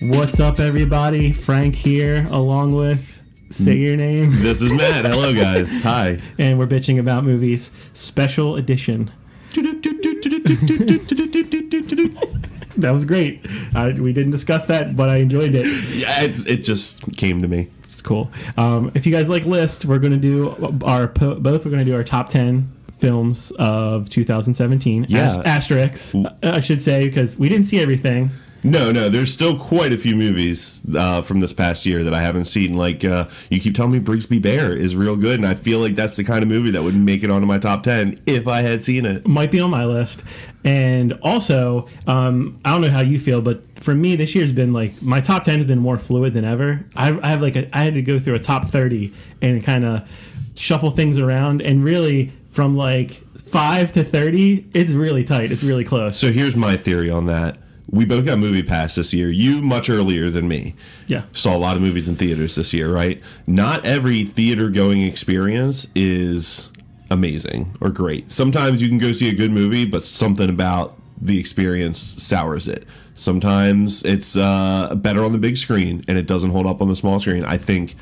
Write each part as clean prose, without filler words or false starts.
What's up, everybody? Frank here, along with, say your name. This is Matt. Hello, guys. Hi. And we're bitching about movies. Special edition. That was great. We didn't discuss that, but I enjoyed it. Yeah, it just came to me. It's cool. If you guys like list, we're going to do our top 10 films of 2017. Yeah. Asterisks, I should say, because we didn't see everything. No, there's still quite a few movies from this past year that I haven't seen. Like, you keep telling me Brigsby Bear is real good, and I feel like that's the kind of movie that would make it onto my top 10 if I had seen it. Might be on my list. And also, I don't know how you feel, but for me, this year's been like, my top 10 has been more fluid than ever. I had to go through a top 30 and kind of shuffle things around, and really from like 5 to 30, it's really tight. It's really close. So here's my theory on that. We both got Movie Pass this year. You much earlier than me. Yeah. Saw a lot of movies in theaters this year, right? Not every theater-going experience is amazing or great. Sometimes you can go see a good movie, but something about the experience sours it. Sometimes it's better on the big screen, and it doesn't hold up on the small screen. I think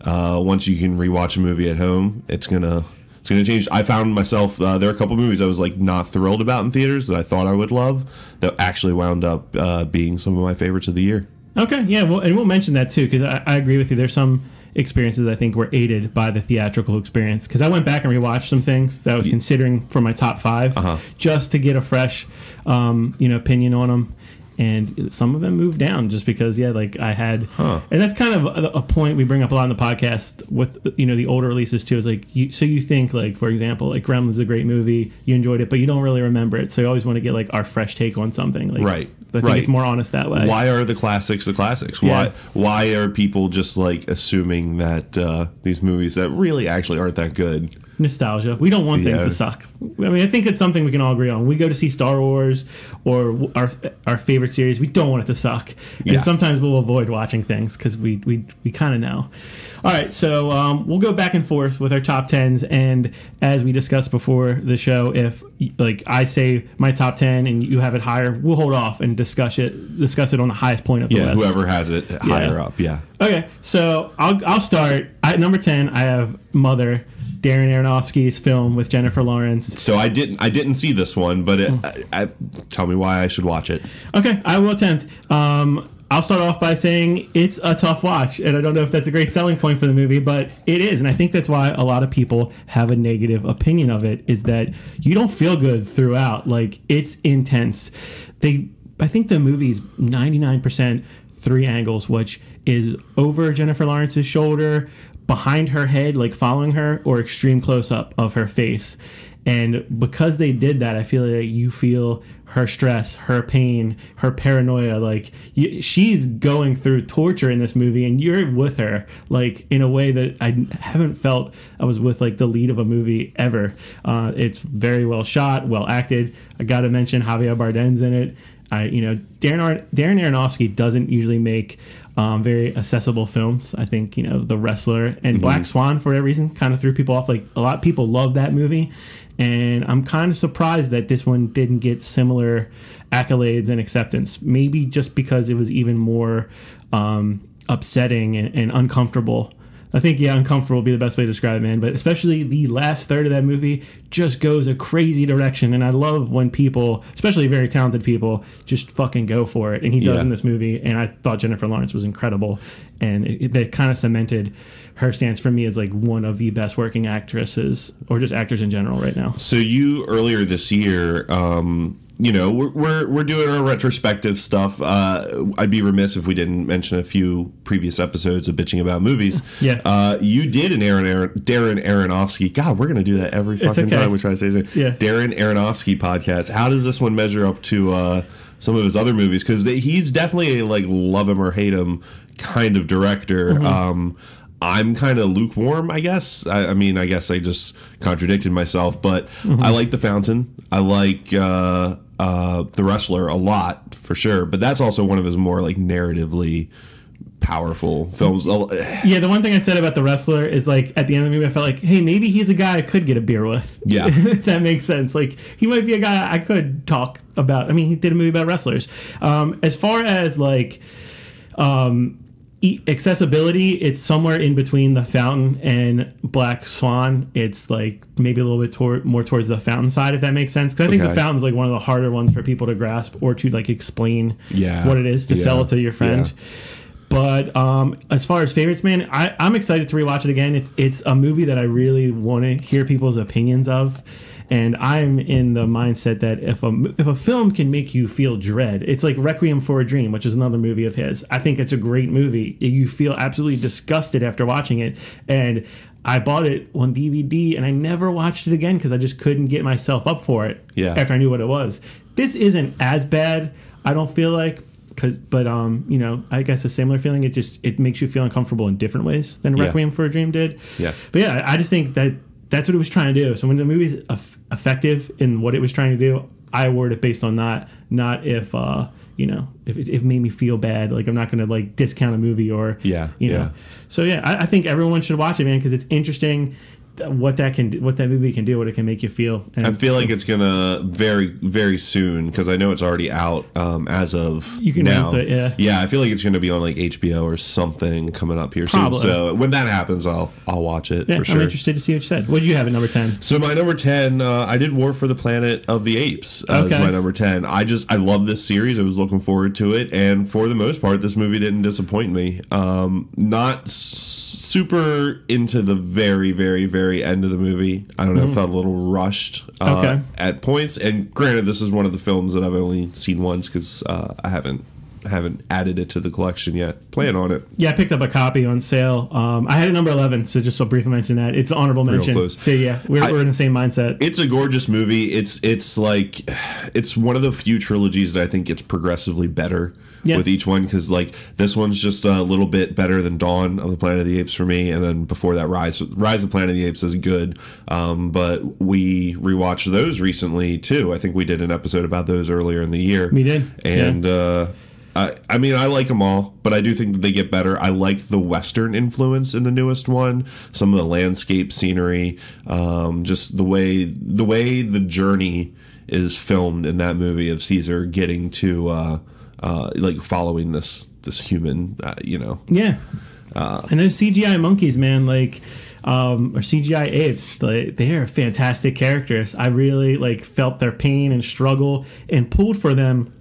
once you can rewatch a movie at home, it's gonna change. I found myself, there are a couple movies I was like not thrilled about in theaters that I thought I would love that actually wound up being some of my favorites of the year. Okay, yeah, well, and we'll mention that too, because I agree with you. There's some experiences I think were aided by the theatrical experience, because I went back and rewatched some things that I was considering for my top 5 just to get a fresh opinion on them. And some of them moved down just because, I had... And that's kind of a point we bring up a lot in the podcast with, the older releases, too. Is like, you think, like, for example, like Gremlins is a great movie, you enjoyed it, but you don't really remember it. So you always want to get, like, our fresh take on something. Like, right. I think it's more honest that way. Why are the classics the classics? Yeah. Why are people just, like, assuming that these movies that really actually aren't that good... Nostalgia. We don't want things to suck. I mean, I think it's something we can all agree on. When we go to see Star Wars or our favorite series, we don't want it to suck. Yeah. And sometimes we'll avoid watching things because we kind of know. All right, so we'll go back and forth with our top 10s, and as we discussed before the show, if like I say my top 10 and you have it higher, we'll hold off and discuss it on the highest point of the list. Yeah, whoever has it higher up. Yeah. Okay, so I'll start. At number 10, I have Mother, Darren Aronofsky's film with Jennifer Lawrence. So I didn't see this one, but tell me why I should watch it. Okay, I will attempt. I'll start off by saying it's a tough watch, and I don't know if that's a great selling point for the movie, but it is, and I think that's why a lot of people have a negative opinion of it, is that you don't feel good throughout. Like, it's intense. I think the movie's 99% three angles, which is over Jennifer Lawrence's shoulder, behind her head, like following her, or extreme close-up of her face. And because they did that, I feel like you feel her stress, her pain, her paranoia. Like, she's going through torture in this movie, and you're with her, like, in a way that I haven't felt I was with, like, the lead of a movie ever. It's very well shot, well acted. I got to mention Javier Bardem's in it. Darren Aronofsky doesn't usually make very accessible films. I think, The Wrestler and Black Swan, for that reason, kind of threw people off. Like, a lot of people love that movie, and I'm kind of surprised that this one didn't get similar accolades and acceptance. Maybe just because it was even more upsetting and uncomfortable. I think, uncomfortable would be the best way to describe it, man. But especially the last third of that movie just goes a crazy direction. And I love when people, especially very talented people, just fucking go for it. And he does in this movie. And I thought Jennifer Lawrence was incredible. And that kind of cemented her stance for me as, like, one of the best working actresses, or just actors in general right now. So you, earlier this year... we're doing our retrospective stuff. I'd be remiss if we didn't mention a few previous episodes of Bitching About Movies. Yeah. You did an Darren Aronofsky. God, we're going to do that every fucking time we try to say something. Yeah. Darren Aronofsky podcast. How does this one measure up to some of his other movies? Because he's definitely a, like, love him or hate him kind of director. I'm kind of lukewarm, I guess. I mean, I guess I just contradicted myself, but I like The Fountain. I like The Wrestler a lot, for sure. But that's also one of his more, like, narratively powerful films. Yeah, the one thing I said about The Wrestler is, like, at the end of the movie, I felt like, hey, maybe he's a guy I could get a beer with. Yeah. If that makes sense. Like, he might be a guy I could talk about. I mean, he did a movie about wrestlers. As far as, like... Accessibility, it's somewhere in between The Fountain and Black Swan. It's like maybe a little bit more towards the Fountain side, if that makes sense. Because I think The Fountain's like one of the harder ones for people to grasp or to like explain what it is to sell it to your friend. Yeah. But as far as favorites, man, I'm excited to rewatch it again. It's a movie that I really want to hear people's opinions of. And I'm in the mindset that if a film can make you feel dread, it's like Requiem for a Dream, which is another movie of his. I think it's a great movie. You feel absolutely disgusted after watching it. And I bought it on DVD, and I never watched it again because I just couldn't get myself up for it after I knew what it was. This isn't as bad, I don't feel like. But you know, I guess a similar feeling. It makes you feel uncomfortable in different ways than Requiem for a Dream did. Yeah. But yeah, I just think that's what it was trying to do. So when the movie's effective in what it was trying to do, I award it based on that, not if you know, if it made me feel bad. Like I'm not going to like discount a movie or you know. So yeah, I think everyone should watch it, man, because it's interesting. What that movie can do, what it can make you feel. And I feel like it's gonna very, very soon, because I know it's already out as of now. I feel like it's gonna be on like HBO or something coming up here soon. So when that happens, I'll watch it for sure. I'm interested to see what you said. What did you have at number 10? So my number 10, I did War for the Planet of the Apes as my number 10. I love this series. I was looking forward to it, and for the most part, this movie didn't disappoint me. Not super into the very, very, very end of the movie. I don't know, it felt a little rushed at points. And granted, this is one of the films that I've only seen once because I haven't added it to the collection yet. Plan on it. Yeah, I picked up a copy on sale. I had it number 11, so just to briefly mention that. It's an honorable mention. Real close. So yeah, we're in the same mindset. It's a gorgeous movie. It's like, it's one of the few trilogies that I think gets progressively better with each one, because like this one's just a little bit better than Dawn of the Planet of the Apes for me, and then before that Rise of the Planet of the Apes is good, but we rewatched those recently too. I think we did an episode about those earlier in the year. We did. And I mean, I like them all, but I do think that they get better. I like the Western influence in the newest one, some of the landscape scenery, just the way the journey is filmed in that movie of Caesar getting to like following this human, you know. Yeah. And those CGI monkeys, man, like, or CGI apes, they are fantastic characters. I really like felt their pain and struggle and pulled for them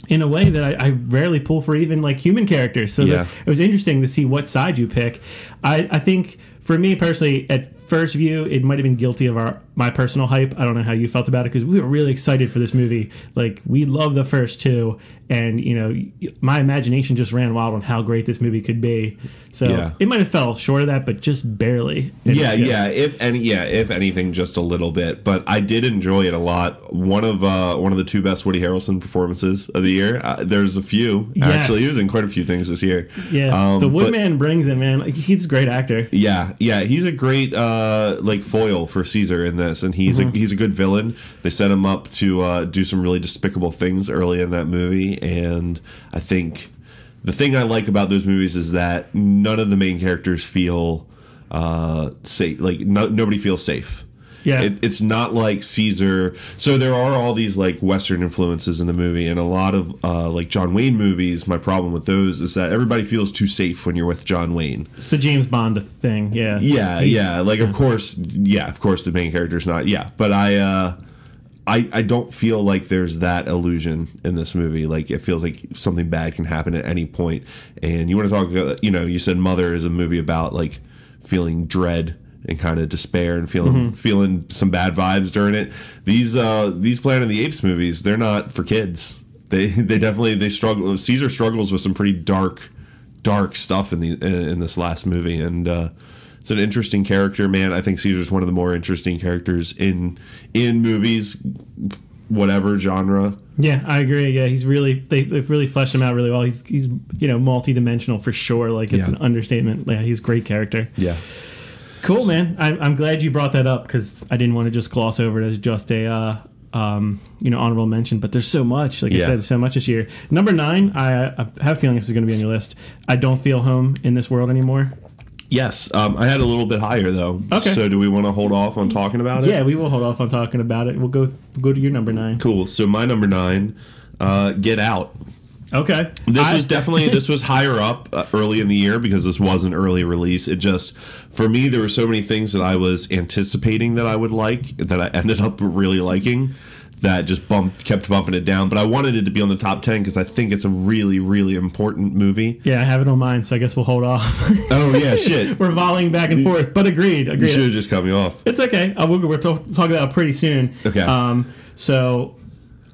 in a way that I rarely pull for even like human characters. So it was interesting to see what side you pick. I think for me personally, at first view, it might have been guilty of my personal hype. I don't know how you felt about it, because we were really excited for this movie. Like, we love the first two, and you know, my imagination just ran wild on how great this movie could be. So it might have fell short of that, but just barely. If anything, just a little bit. But I did enjoy it a lot. One of the two best Woody Harrelson performances of the year. There's a few actually. He was in quite a few things this year. Yeah, the Woodman brings it, man. Like, he's a great actor. Yeah, he's a great like foil for Caesar in this, and he's a good villain. They set him up to do some really despicable things early in that movie, and I think the thing I like about those movies is that none of the main characters feel safe. Like nobody feels safe. Yeah, it's not like Caesar. So there are all these like Western influences in the movie, and a lot of like John Wayne movies. My problem with those is that everybody feels too safe when you're with John Wayne. It's the James Bond thing. Yeah. Like of course the main character's not. Yeah, but I don't feel like there's that illusion in this movie. Like, it feels like something bad can happen at any point. And you want to talk, you know, you said Mother is a movie about like feeling dread and kind of despair and feeling some bad vibes during it. These Planet of the Apes movies, they're not for kids. They definitely struggle. Caesar struggles with some pretty dark stuff in this last movie, and it's an interesting character, man. I think Caesar's one of the more interesting characters in movies, whatever genre. Yeah, I agree. Yeah, he's really they've really fleshed him out really well. He's you know, multi-dimensional for sure. Like, it's an understatement. Yeah, he's a great character. Yeah. Cool, man. I'm glad you brought that up, because I didn't want to just gloss over it as just a you know, honorable mention. But there's so much, like I said, so much this year. Number 9, I have a feeling this is going to be on your list. I don't feel home in this world anymore. Yes, I had a little bit higher though. Okay. So do we want to hold off on talking about it? Yeah, we will hold off on talking about it. We'll go to your number 9. Cool. So my number 9, Get Out. Okay. This was higher up early in the year because this was an early release. It just, for me, there were so many things that I was anticipating that I would like that I ended up really liking that just kept bumping it down. But I wanted it to be on the top 10 because I think it's a really, really important movie. Yeah, I have it on mine, so I guess we'll hold off. Oh, yeah, shit. We're volleying back and forth, but agreed. You should have just cut me off. It's okay. We're talking about it pretty soon. Okay. So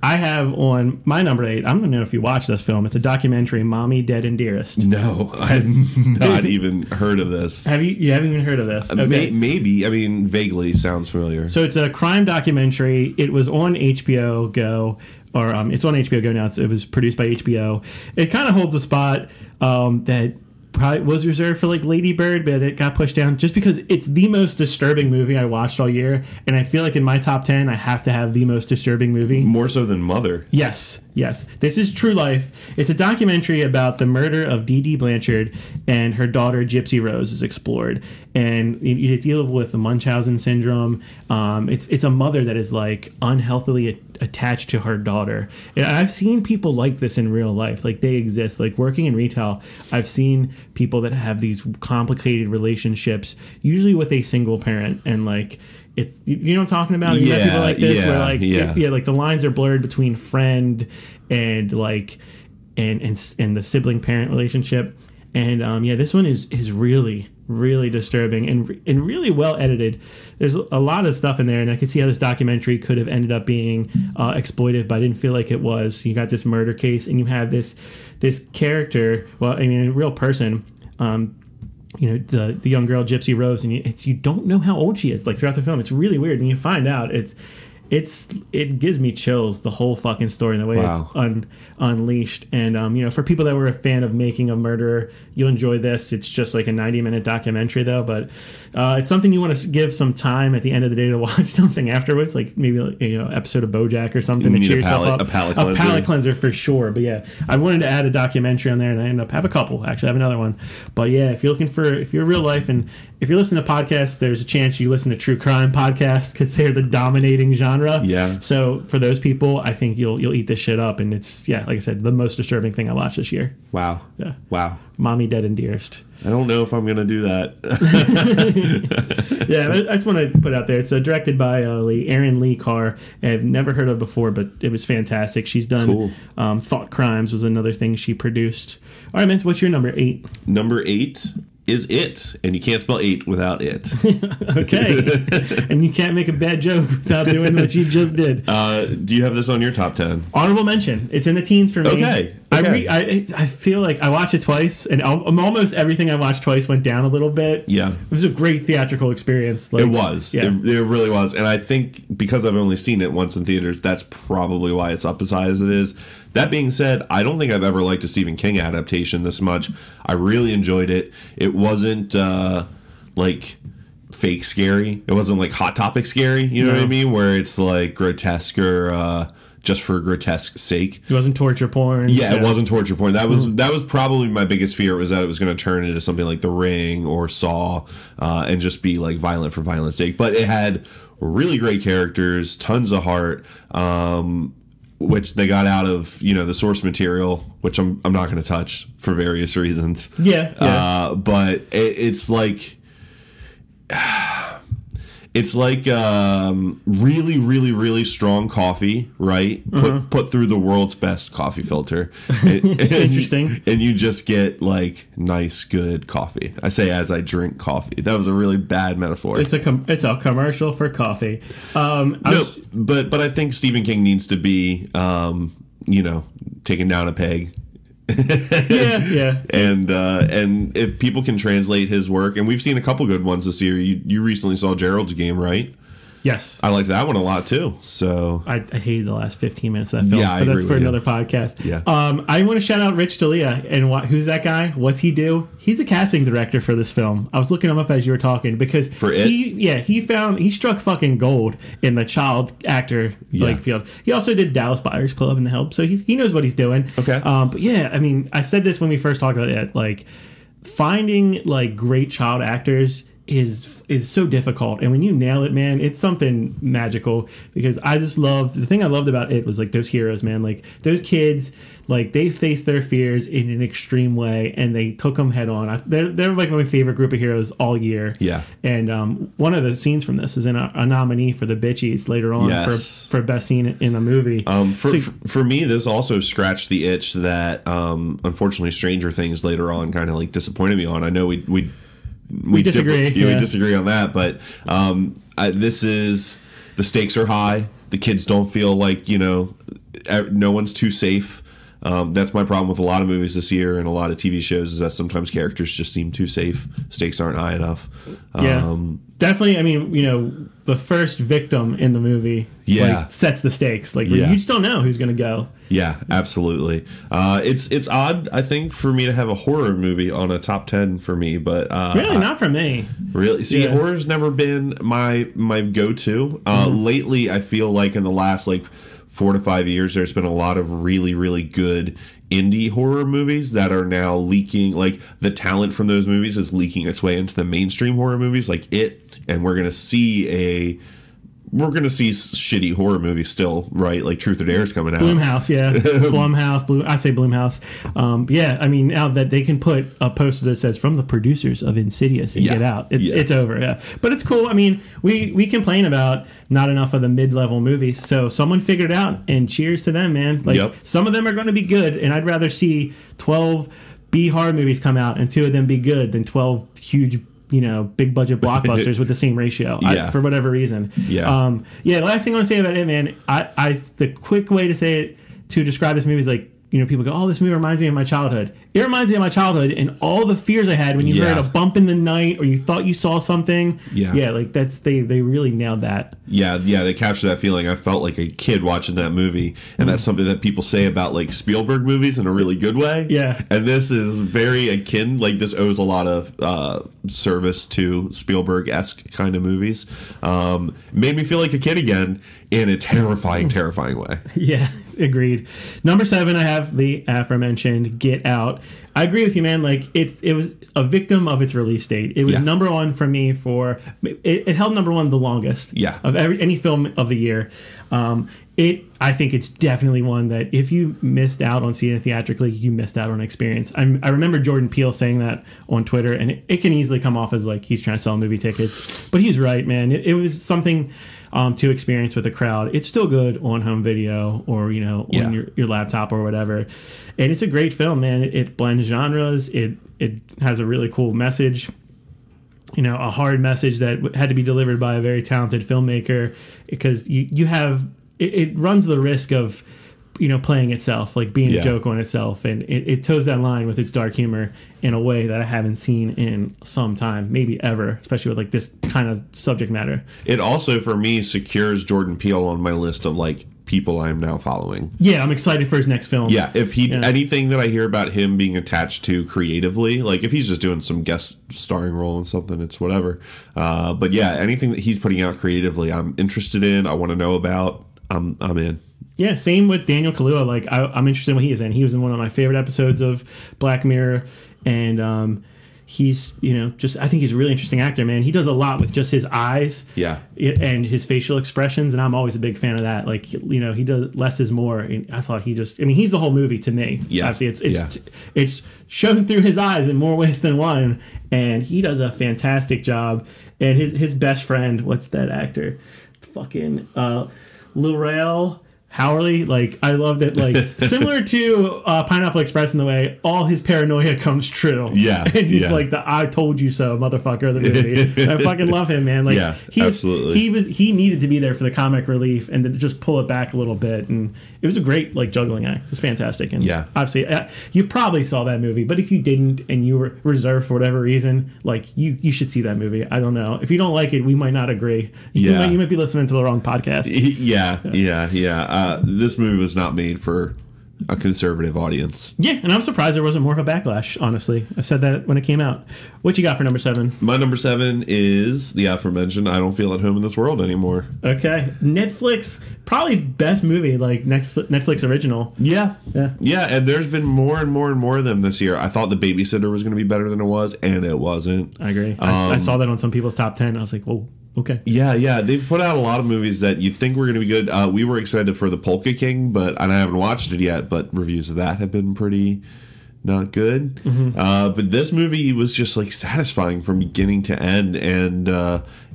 I have on my number 8, I don't know if you watched this film. It's a documentary, Mommy, Dead and Dearest. No, I've not even heard of this. Have you? You haven't even heard of this? Okay. Maybe. I mean, vaguely sounds familiar. So it's a crime documentary. It was on HBO Go, or it's on HBO Go now. It was produced by HBO. It kind of holds a spot that probably was reserved for like Lady Bird, but it got pushed down just because it's the most disturbing movie I watched all year, and I feel like in my top 10 I have to have the most disturbing movie. More so than Mother. Yes. This is true life. It's a documentary about the murder of Dee Dee Blanchard, and her daughter Gypsy Rose is explored, and you deal with the Munchausen syndrome. It's a mother that is like unhealthily attached to her daughter, and I've seen people like this in real life. Like, they exist. Like, working in retail, I've seen people that have these complicated relationships, usually with a single parent, and like, it's, you know what I'm talking about? You have people like this where like like the lines are blurred between friend and like and the sibling parent relationship. And this one is really, really disturbing and really well edited. There's a lot of stuff in there, and I could see how this documentary could have ended up being exploitive, but I didn't feel like it was. You got this murder case, and you have this character, well, I mean, a real person, the young girl Gypsy Rose, and you don't know how old she is. Like, throughout the film, it's really weird, and you find out it gives me chills, the whole fucking story and the way it's unleashed. And for people that were a fan of Making a Murderer, you'll enjoy this. It's just like a 90-minute documentary though, but it's something you want to give some time at the end of the day to watch something afterwards, like maybe episode of BoJack or something to cheer yourself up. A palate cleanser for sure. But yeah, I wanted to add a documentary on there, and I ended up have a couple. Actually, I have another one. But yeah, if you're real life, and if you're listening to podcasts, there's a chance you listen to true crime podcasts because they're the dominating genre. Yeah. So for those people, I think you'll eat this shit up, and it's, like I said, the most disturbing thing I watched this year. Wow. Yeah. Wow. Mommy, Dead and Dearest. I don't know if I'm gonna do that. Yeah, I just want to put out there. It's directed by Erin Lee Carr. I've never heard of before, but it was fantastic. She's done Thought Crimes was another thing she produced. All right, man. What's your number 8? Number 8 is It, and you can't spell 8 without it. Okay. And you can't make a bad joke without doing what you just did. Do you have this on your top 10? Honorable mention. It's in the teens for me. Okay. I feel like I watched it twice, and almost everything I watched twice went down a little bit. Yeah. It was a great theatrical experience. It was. Yeah. It really was. And I think because I've only seen it once in theaters, that's probably why it's up as high as it is. That being said, I don't think I've ever liked a Stephen King adaptation this much. I really enjoyed it. It wasn't like fake scary. It wasn't like Hot Topic scary, you know what I mean? Where it's like grotesque or just for grotesque sake. It wasn't torture porn. Yeah, it wasn't torture porn. That was probably my biggest fear, was that it was going to turn into something like The Ring or Saw and just be like violent for violence sake. But it had really great characters, tons of heart, which they got out of the source material, which I'm not going to touch for various reasons. Yeah. But it's like really, really, really strong coffee, right? Put through the world's best coffee filter. Interesting. And you just get like nice, good coffee. I say as I drink coffee. That was a really bad metaphor. It's a commercial for coffee. But I think Stephen King needs to be, taken down a peg. Yeah. And if people can translate his work, and we've seen a couple good ones this year. You recently saw Gerald's Game, right? Yes. I liked that one a lot too. So I hated the last 15 minutes of that film. Yeah, but that's for another podcast. Yeah. I want to shout out Rich D'Elia. And who's that guy? What's he do? He's a casting director for this film. I was looking him up as you were talking because he struck fucking gold in the child actor field. He also did Dallas Buyers Club and The Help, so he knows what he's doing. Okay. But yeah, I mean, I said this when we first talked about it. Like, finding like great child actors is so difficult, and when you nail it, man, it's something magical. Because I just loved the thing I loved about it was like those heroes, man, like those kids, like they faced their fears in an extreme way and they took them head on. They're like my favorite group of heroes all year. Yeah. And one of the scenes from this is in a nominee for the BITCHIES later on. Yes. for best scene in a movie. For me, this also scratched the itch that unfortunately Stranger Things later on kind of like disappointed me on. I know we disagree. We disagree on that, but this is, the stakes are high. The kids don't feel like, no one's too safe. That's my problem with a lot of movies this year and a lot of TV shows, is that sometimes characters just seem too safe. Stakes aren't high enough. Definitely. I mean, the first victim in the movie sets the stakes. Like you just don't know who's going to go. Yeah, absolutely. It's odd, I think, for me to have a horror movie on a top 10 for me, but really not for me. Really, see, horror's never been my go-to. Lately, I feel like in the last 4 to 5 years, there's been a lot of really, really good indie horror movies that are now leaking. Like the talent from those movies is leaking its way into the mainstream horror movies, like It, and we're gonna see shitty horror movies still, right? Like Truth or Dare is coming out. Blumhouse, yeah. Blumhouse. I say Blumhouse. I mean, now that they can put a poster that says "From the producers of Insidious" and get out, it's over. Yeah, but it's cool. I mean, we complain about not enough of the mid-level movies, so someone figured it out, and cheers to them, man. Some of them are going to be good, and I'd rather see 12 B horror movies come out and 2 of them be good than 12 huge, big budget blockbusters with the same ratio. For whatever reason. The last thing I want to say about it, man, the quick way to say it, to describe this movie is like, people go, oh, this movie reminds me of my childhood. It reminds me of my childhood and all the fears I had when you heard a bump in the night or you thought you saw something. They really nailed that. They captured that feeling. I felt like a kid watching that movie, and that's something that people say about Spielberg movies in a really good way. And this is very akin, this owes a lot of service to Spielberg-esque kind of movies. Made me feel like a kid again in a terrifying way. Agreed. Number 7, I have the aforementioned Get Out. I agree with you, man. It was a victim of its release date. It was number 1 for me for it held number 1 the longest of any film of the year. I think it's definitely one that if you missed out on seeing it theatrically, you missed out on an experience. I remember Jordan Peele saying that on Twitter, and it can easily come off as he's trying to sell movie tickets, but he's right, man. It was something to experience with a crowd. It's still good on home video or on your laptop or whatever, and it's a great film, man. It blends genres. It has a really cool message, a hard message that had to be delivered by a very talented filmmaker, because you have it runs the risk of playing itself, being a joke on itself, and it toes that line with its dark humor in a way that I haven't seen in some time, maybe ever, especially with this kind of subject matter. It also, for me, secures Jordan Peele on my list of people I'm now following. I'm excited for his next film. If anything that I hear about him being attached to creatively, if he's just doing some guest starring role in something, it's whatever. But anything that he's putting out creatively, I'm interested in. I want to know about. I'm in. Yeah, same with Daniel Kaluuya. I'm interested in what he is in. He was in one of my favorite episodes of Black Mirror, and he's I think he's a really interesting actor, man. He does a lot with just his eyes, and his facial expressions, and I'm always a big fan of that. He does less is more. And I thought he's the whole movie to me. Obviously, it's shown through his eyes in more ways than one, and he does a fantastic job. And his best friend, what's that actor? Fucking Lurel Howerly, I love that, similar to Pineapple Express in the way all his paranoia comes true. And he's the "I told you so" motherfucker of the movie. I fucking love him, man. Absolutely. He needed to be there for the comic relief and to just pull it back a little bit, and it was a great juggling act. It was fantastic, and obviously you probably saw that movie, but if you didn't and you were reserved for whatever reason, you should see that movie. I don't know, if you don't like it, we might not agree. You might be listening to the wrong podcast. This movie was not made for a conservative audience. Yeah, and I'm surprised there wasn't more of a backlash, honestly. I said that when it came out. What you got for number 7? My number 7 is the aforementioned I Don't Feel at Home in This World Anymore. Okay. Netflix, probably best movie, like Netflix original. Yeah. Yeah. Yeah, and there's been more and more and more of them this year. I thought The Babysitter was going to be better than it was, and it wasn't. I agree. I saw that on some people's top 10. I was like, whoa. Okay. Yeah. They've put out a lot of movies that you'd think were going to be good. We were excited for The Polka King, and I haven't watched it yet, but reviews of that have been pretty not good. But this movie was just like satisfying from beginning to end, and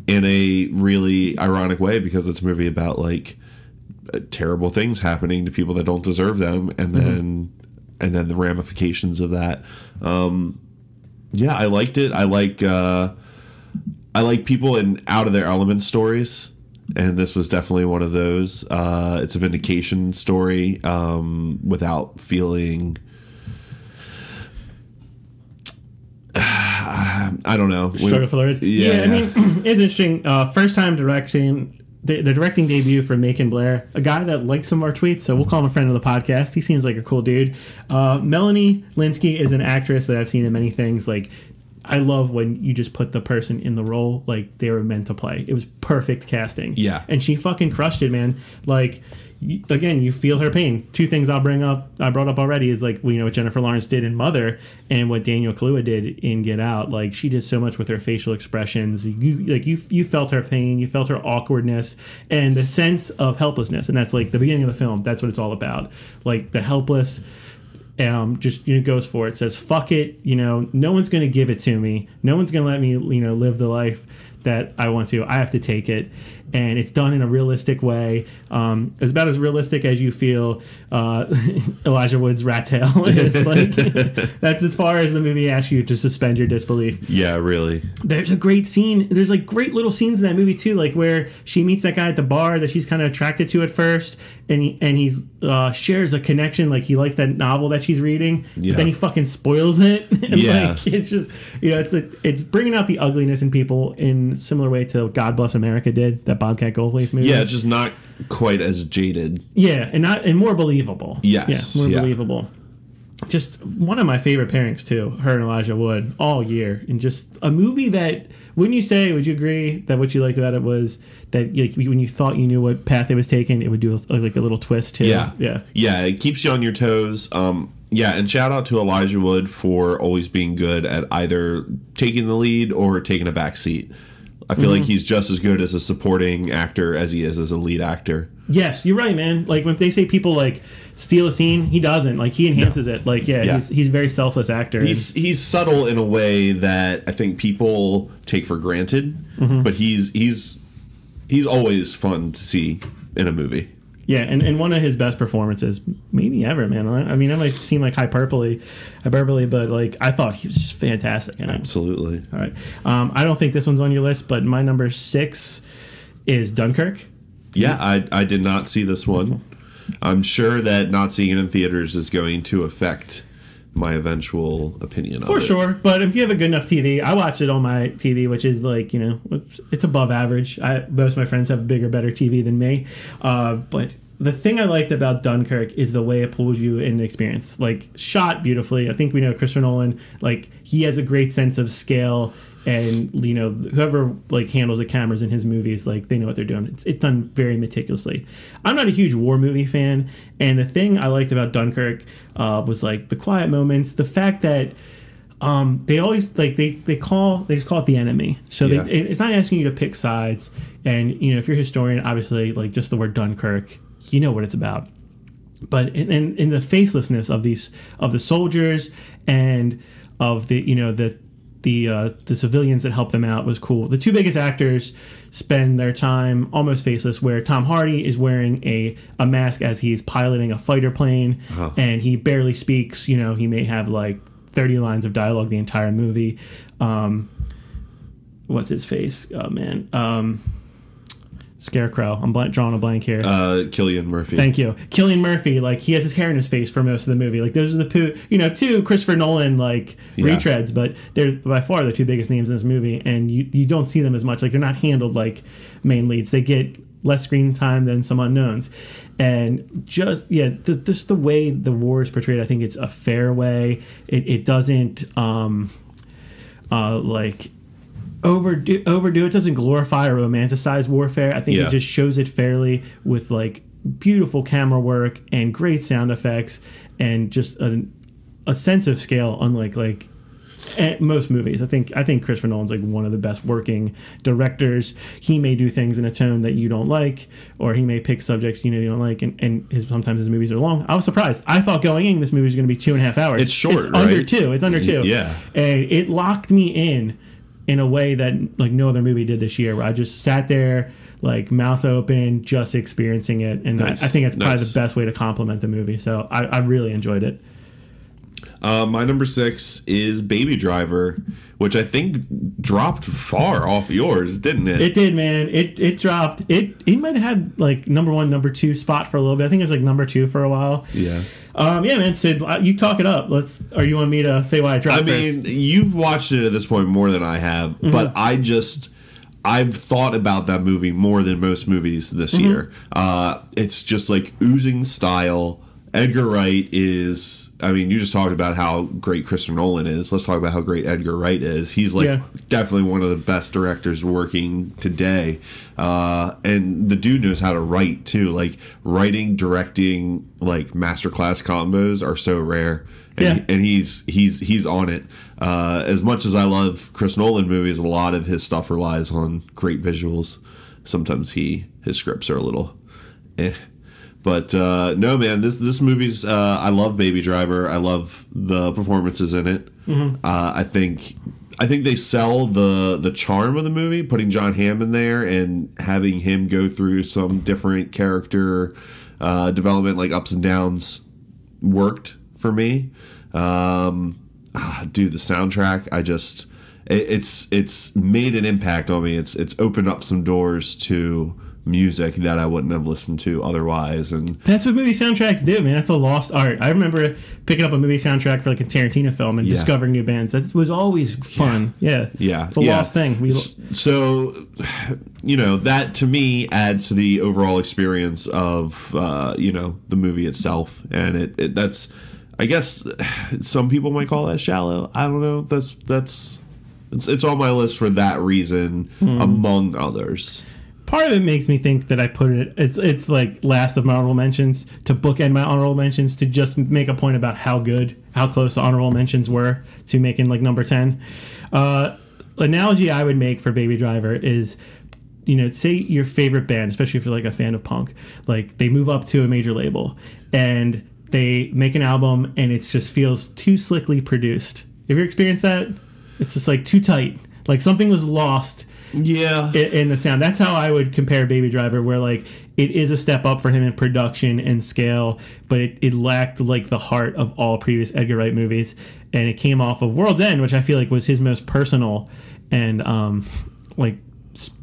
in a really ironic way, because it's a movie about like terrible things happening to people that don't deserve them, and then the ramifications of that. Yeah, I liked it. I like people in out of their element stories, and this was definitely one of those. It's a vindication story without feeling... I don't know. Struggle for the words. Yeah, I mean, it's interesting. First time directing... The directing debut for Macon Blair, a guy that likes some of our tweets, so we'll call him a friend of the podcast. He seems like a cool dude. Melanie Linsky is an actress that I've seen in many things. Like, I love when you just put the person in the role like they were meant to play. It was perfect casting. Yeah. And she fucking crushed it, man. Like, again, you feel her pain. Two things I brought up already is like, you know, what Jennifer Lawrence did in Mother and what Daniel Kaluuya did in Get Out. Like, she did so much with her facial expressions. You felt her pain, you felt her awkwardness, and the sense of helplessness. And that's like the beginning of the film. That's what it's all about. Like, the helpless. Just, you know, goes for it, says fuck it, you know, no one's gonna give it to me, no one's gonna let me, you know, live the life that I want to. I have to take it, and it's done in a realistic way. It's about as realistic as you feel Elijah Wood's rat tail. It's like that's as far as the movie asks you to suspend your disbelief. Yeah, really. There's a great scene. There's like great little scenes in that movie too, like where she meets that guy at the bar that she's kind of attracted to at first, and he's shares a connection, like he likes that novel that she's reading. Yeah. But then he fucking spoils it. And Yeah. like, it's just, you know, it's bringing out the ugliness in people in similar way to God Bless America did, that Bobcat Goldthwait movie. Yeah, it's just not quite as jaded. Yeah, and more believable. Yes. Yeah, more believable. Just one of my favorite pairings too, her and Elijah Wood all year, and just a movie that, would you agree that what you liked about it was that, like, when you thought you knew what path it was taking, it would do like a little twist too. Yeah. Yeah, It keeps you on your toes. Yeah, and shout out to Elijah Wood for always being good at either taking the lead or taking a back seat. I feel like he's just as good as a supporting actor as he is as a lead actor. Yes, you're right, man. Like, when they say people like steal a scene, he doesn't. Like, he enhances it. Like, he's a very selfless actor. He's subtle in a way that I think people take for granted, but he's always fun to see in a movie. Yeah, and one of his best performances, maybe ever, man. I mean, that might seem like hyperbole, but like, I thought he was just fantastic. Absolutely. All right. I don't think this one's on your list, but my number 6 is Dunkirk. Yeah, I did not see this one. I'm sure that not seeing it in theaters is going to affect my eventual opinion of it. For sure, but if you have a good enough TV, I watch it on my TV, which is like, you know, it's above average. Most of my friends have a bigger, better TV than me. But the thing I liked about Dunkirk is the way it pulls you in the experience. Like, shot beautifully. I think we know Christopher Nolan, like, he has a great sense of scale, and, you know, whoever like handles the cameras in his movies, like, they know what they're doing. It's done very meticulously. I'm not a huge war movie fan, and the thing I liked about Dunkirk was like the quiet moments, the fact that they always like they just call it the enemy. So it's not asking you to pick sides. And, you know, if you're a historian, obviously, like, just the word Dunkirk, you know what it's about. But in the facelessness of the soldiers and of the, you know, the civilians that help them out was cool. The two biggest actors spend their time almost faceless, where Tom Hardy is wearing a mask as he's piloting a fighter plane, and he barely speaks. You know, he may have like 30 lines of dialogue the entire movie. What's his face? Oh, man. Scarecrow. I'm drawing a blank here. Cillian Murphy. Thank you. Cillian Murphy, like, he has his hair in his face for most of the movie. Like, those are the two Christopher Nolan, like, retreads, but they're by far the two biggest names in this movie, and you don't see them as much. Like, they're not handled like main leads. They get less screen time than some unknowns. And just the way the war is portrayed, I think it's a fair way. It doesn't like overdo it. Doesn't glorify or romanticize warfare. I think it just shows it fairly with like beautiful camera work and great sound effects and just a sense of scale, unlike like most movies. I think Christopher Nolan's like one of the best working directors. He may do things in a tone that you don't like, or he may pick subjects you don't like, and sometimes his movies are long. I was surprised. I thought going in this movie was going to be 2.5 hours. It's short, It's under two. It's under two. Yeah, and it locked me in a way that like no other movie did this year, where I just sat there like mouth open, just experiencing it, and I think it's probably the best way to compliment the movie. So I really enjoyed it. My number 6 is Baby Driver, which I think dropped far off yours, didn't it? It did, man. It dropped. It might have had like number 1, number 2 spot for a little bit. I think it was like number 2 for a while. Yeah. Yeah, man. Sid, you talk it up. Or you want me to say why I dropped? I mean, you've watched it at this point more than I have, but I've thought about that movie more than most movies this year. It's just like oozing style. Edgar Wright is, I mean, you just talked about how great Christopher Nolan is. Let's talk about how great Edgar Wright is. He's like definitely one of the best directors working today. And the dude knows how to write too. Like writing, directing, like masterclass combos are so rare. And he's on it. As much as I love Chris Nolan movies, a lot of his stuff relies on great visuals. Sometimes his scripts are a little But no, man, this movie's. I love Baby Driver. I love the performances in it. I think they sell the charm of the movie, putting John Hamm in there and having him go through some different character development, like ups and downs, worked for me. Dude, the soundtrack, it's made an impact on me. It's opened up some doors to music that I wouldn't have listened to otherwise, and that's what movie soundtracks do, man. That's a lost art. I remember picking up a movie soundtrack for like a Tarantino film and discovering new bands. That was always fun. Yeah, it's a lost thing. So that to me adds to the overall experience of the movie itself, and it that's, I guess some people might call that shallow. I don't know. It's on my list for that reason, among others. Part of it makes me think that I put it's like last of my honorable mentions, to bookend my honorable mentions, to just make a point about how close the honorable mentions were to making like number 10. Analogy I would make for Baby Driver is, say your favorite band, especially if you're like a fan of punk, like they move up to a major label and they make an album and it just feels too slickly produced. Have you experienced that? It's just like too tight, like something was lost in the sound. That's how I would compare Baby Driver, where like it is a step up for him in production and scale, but it lacked like the heart of all previous Edgar Wright movies, and it came off of World's End, which I feel like was his most personal and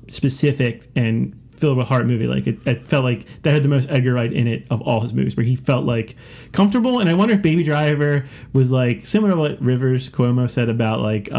specific and filled with heart movie. Like it felt like that had the most Edgar Wright in it of all his movies, where he felt like comfortable. And I wonder if Baby Driver was like similar to what Rivers Cuomo said about like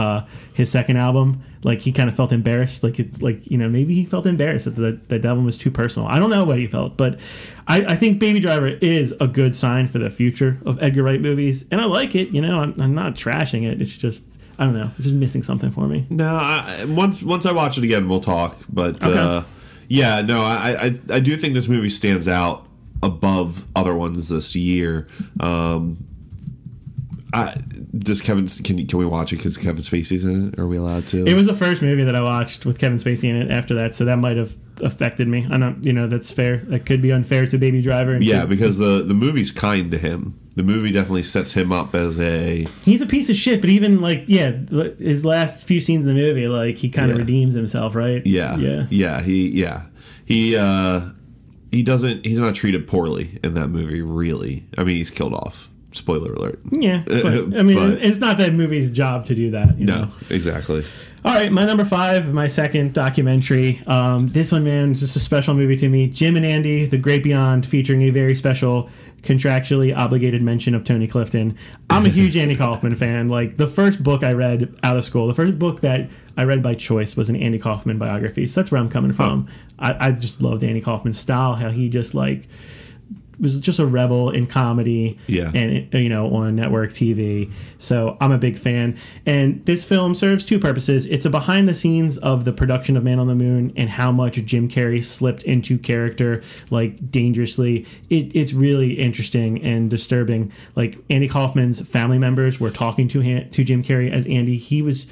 his second album. Like he kind of felt embarrassed. Like it's like, maybe he felt embarrassed that album was too personal. I don't know what he felt, but I think Baby Driver is a good sign for the future of Edgar Wright movies, and I like it. I'm not trashing it. It's just, I don't know, it's just missing something for me. No, once I watch it again, we'll talk. But okay. I do think this movie stands out above other ones this year. Can we watch it because Kevin Spacey's in it? Are we allowed to? It was the first movie that I watched with Kevin Spacey in it after that, so that might have affected me. I don't, that's fair. That could be unfair to Baby Driver. Because the movie's kind to him. The movie definitely sets him up as he's a piece of shit, but even like his last few scenes in the movie, like he kind of redeems himself, right? He doesn't, he's not treated poorly in that movie, really. I mean, he's killed off Spoiler alert. Yeah, but, I mean, it's not that movie's job to do that. You know? Exactly. All right, my number 5, my second documentary. This one, man, is just a special movie to me. Jim and Andy, The Great Beyond, featuring a very special, contractually obligated mention of Tony Clifton. I'm a huge Andy Kaufman fan. Like, the first book I read out of school, the first book that I read by choice was an Andy Kaufman biography. So that's where I'm coming from. I just loved Andy Kaufman's style, how he just, like, was just a rebel in comedy and, you know, on network TV. So I'm a big fan. And this film serves two purposes. It's a behind the scenes of the production of Man on the Moon and how much Jim Carrey slipped into character, like, dangerously. It's really interesting and disturbing. Like, Andy Kaufman's family members were talking to Jim Carrey as Andy. He was...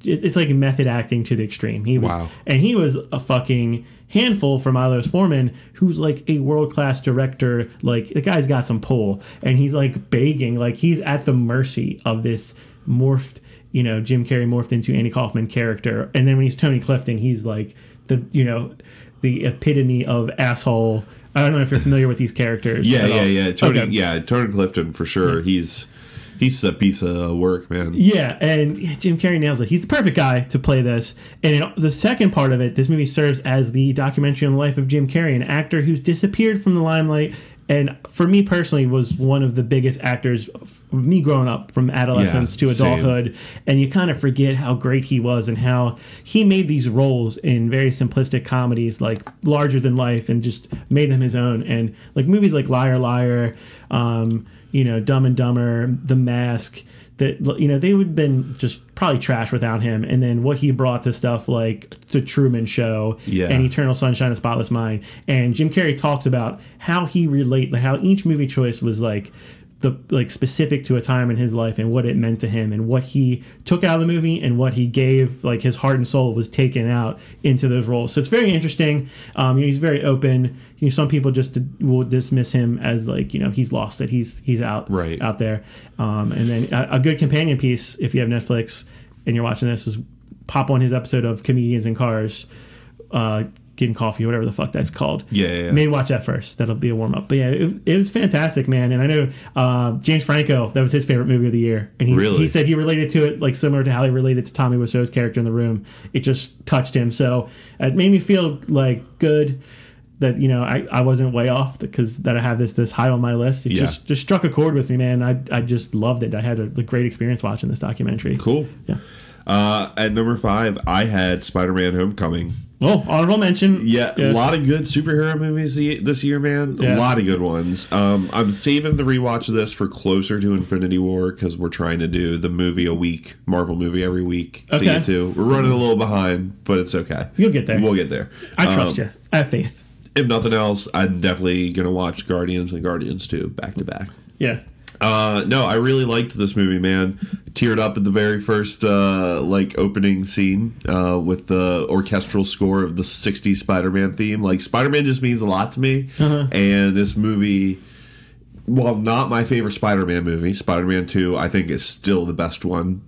It's like method acting to the extreme. He was, and he was a fucking handful for Milos Forman, who's like a world-class director. Like, the guy's got some pull, and he's like begging, like he's at the mercy of this morphed, you know, Jim Carrey morphed into Andy Kaufman character. And then when he's Tony Clifton, he's like the, you know, the epitome of asshole. I don't know if you're familiar with these characters. Tony Clifton for sure. He's a piece of work, man. Yeah, and Jim Carrey nails it. He's the perfect guy to play this. And the second part of it, this movie serves as the documentary on the life of Jim Carrey, an actor who's disappeared from the limelight, and for me personally was one of the biggest actors of me growing up, from adolescence to adulthood. Same. And you kind of forget how great he was and how he made these roles in very simplistic comedies, like larger than life, and just made them his own. And like movies like Liar Liar, you know, Dumb and Dumber, The Mask, that, you know, they would have been just probably trash without him. And then what he brought to stuff like The Truman Show and Eternal Sunshine of the Spotless Mind. And Jim Carrey talks about how how each movie choice was like specific to a time in his life and what it meant to him and what he took out of the movie and what he gave, like his heart and soul was taken out into those roles. So it's very interesting. You know, he's very open. You know, some people just will dismiss him as like, you know, he's lost it. He's out there. And then a good companion piece, if you have Netflix and you're watching this, is pop on his episode of Comedians in Cars, Getting Coffee, whatever the fuck that's called. Maybe watch that first. That'll be a warm up. But yeah, it was fantastic, man. And I know James Franco, that was his favorite movie of the year. And he said he related to it like similar to how he related to Tommy Wiseau's character in The Room. It just touched him. So it made me feel like good that, you know, I wasn't way off because that I have this high on my list. It just struck a chord with me, man. I just loved it. I had a great experience watching this documentary. Cool. Yeah. At number 5, I had Spider-Man Homecoming. Oh, honorable mention. Yeah, a lot of good superhero movies this year, man. A lot of good ones. I'm saving the rewatch of this for closer to Infinity War because we're trying to do the movie a week, Marvel movie every week to get to. We're running a little behind, but it's okay. You'll get there. We'll get there. I trust you. I have faith. If nothing else, I'm definitely going to watch Guardians and Guardians 2 back to back. Yeah. No, I really liked this movie, man. Teared up at the very first opening scene with the orchestral score of the 60s Spider-Man theme. Like, Spider-Man just means a lot to me. And this movie, while not my favorite Spider-Man movie, Spider-Man 2, I think is still the best one.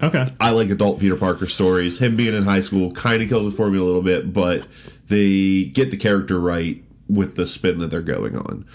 Okay. I like adult Peter Parker stories. Him being in high school kind of kills it for me a little bit, but they get the character right with the spin that they're going on.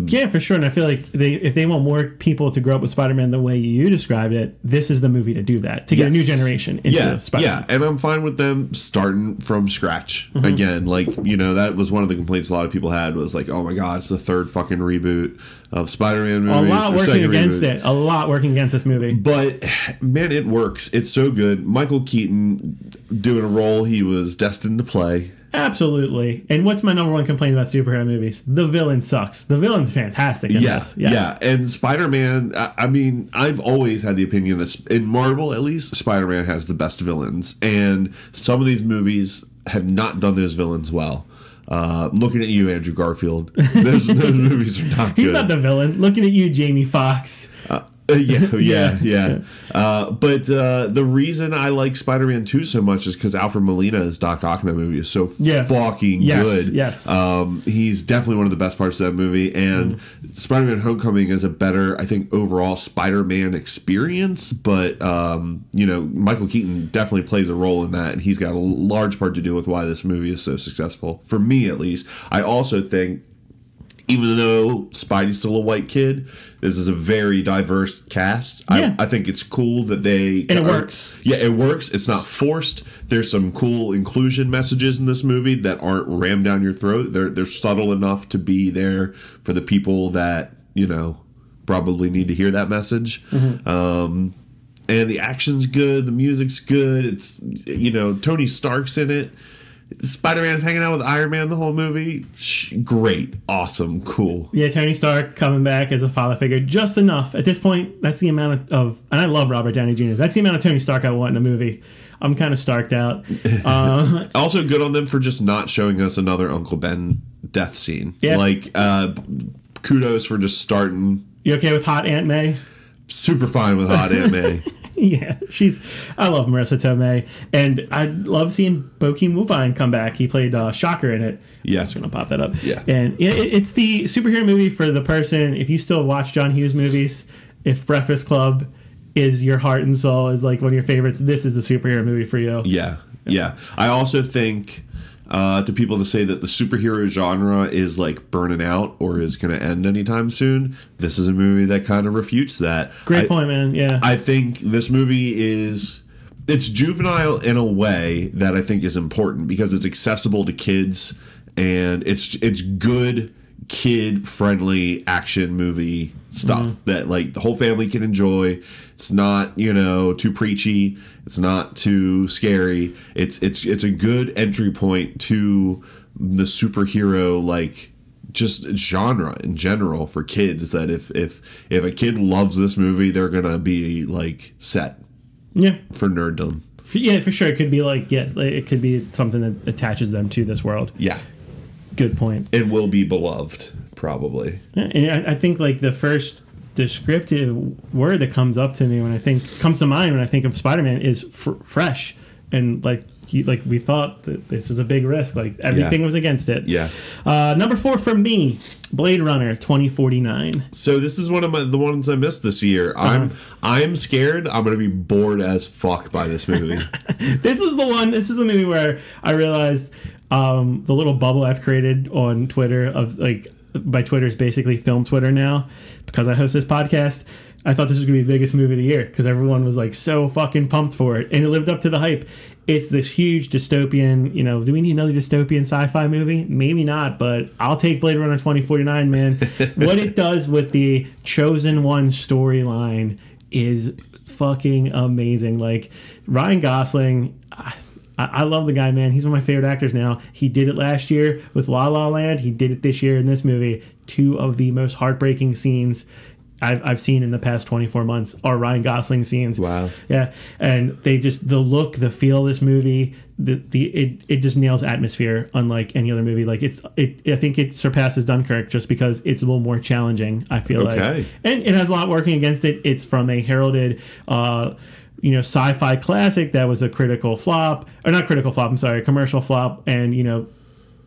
Yeah, for sure. And I feel like if they want more people to grow up with Spider-Man the way you described it, this is the movie to do that, to get a new generation into Spider-Man. Yeah, and I'm fine with them starting from scratch again. Like, you know, that was one of the complaints a lot of people had was like, oh my God, it's the third fucking reboot of Spider-Man movies. A lot working against it. A lot working against this movie. But, man, it works. It's so good. Michael Keaton doing a role he was destined to play. Absolutely. And what's my number one complaint about superhero movies? The villain sucks. The villain's fantastic in this. Yeah. And Spider-Man, I mean, I've always had the opinion that in Marvel, at least, Spider-Man has the best villains. And some of these movies have not done those villains well. Looking at you, Andrew Garfield. Those movies are not good. He's not the villain. Looking at you, Jamie Foxx. Yeah. But the reason I like Spider-Man 2 so much is because Alfred Molina as Doc Ock in that movie is so fucking good. Yes. He's definitely one of the best parts of that movie. And Spider-Man Homecoming is a better, I think, overall Spider-Man experience. But, you know, Michael Keaton definitely plays a role in that. And he's got a large part to do with why this movie is so successful. For me, at least. I also think even though Spidey's still a white kid, this is a very diverse cast. Yeah. I think it's cool that they... And it works. Yeah, it works. It's not forced. There's some cool inclusion messages in this movie that aren't rammed down your throat. They're subtle enough to be there for the people that, probably need to hear that message. And the action's good. The music's good. It's, Tony Stark's in it. Spider-Man's hanging out with Iron Man the whole movie. Great. Awesome. Cool. Yeah, Tony Stark coming back as a father figure. Just enough. At this point, that's the amount of... And I love Robert Downey Jr. That's the amount of Tony Stark I want in a movie. I'm kind of starked out. Also good on them for just not showing us another Uncle Ben death scene. Yeah. Kudos for just starting... You okay with hot Aunt May? Super fine with hot Aunt May. Yeah, I love Marissa Tomei, and I love seeing Bokeem Woodbine come back. He played Shocker in it. Yeah. I'm just gonna pop that up. Yeah. And it's the superhero movie for the person, if you still watch John Hughes movies, if Breakfast Club is your heart and soul, is like one of your favorites, this is the superhero movie for you. Yeah. I also think to people to say that the superhero genre is like burning out or is going to end anytime soon, this is a movie that kind of refutes that. Great point, man. Yeah. I think this movie it's juvenile in a way that I think is important because it's accessible to kids and it's good kid-friendly action movie stuff that like the whole family can enjoy. It's not, too preachy. It's not too scary. It's a good entry point to the superhero just genre in general for kids. That if a kid loves this movie, they're gonna be set. Yeah. For nerddom. Yeah, for sure. It could be it could be something that attaches them to this world. Yeah. Good point. It will be beloved, probably. And I think the first descriptive word that comes to mind when I think of Spider-Man is fresh, and we thought that this is a big risk. Everything was against it. Yeah. Number 4 for me, Blade Runner 2049. So this is one of the ones I missed this year. I'm scared. I'm going to be bored as fuck by this movie. This is the movie where I realized the little bubble I've created on Twitter of my Twitter's basically film Twitter now because I host this podcast. I thought this was going to be the biggest movie of the year because everyone was so fucking pumped for it, and it lived up to the hype. It's this huge dystopian, do we need another dystopian sci-fi movie? Maybe not, but I'll take Blade Runner 2049, man. What it does with the Chosen One storyline is fucking amazing. Ryan Gosling, I love the guy, man. He's one of my favorite actors now. He did it last year with La La Land. He did it this year in this movie. 2 of the most heartbreaking scenes I've seen in the past 24 months are Ryan Gosling scenes. Wow. Yeah. And they just, the look, the feel of this movie, it just nails atmosphere unlike any other movie. I think it surpasses Dunkirk just because it's a little more challenging, I feel like. And it has a lot working against it. It's from a heralded sci-fi classic that was a commercial flop, and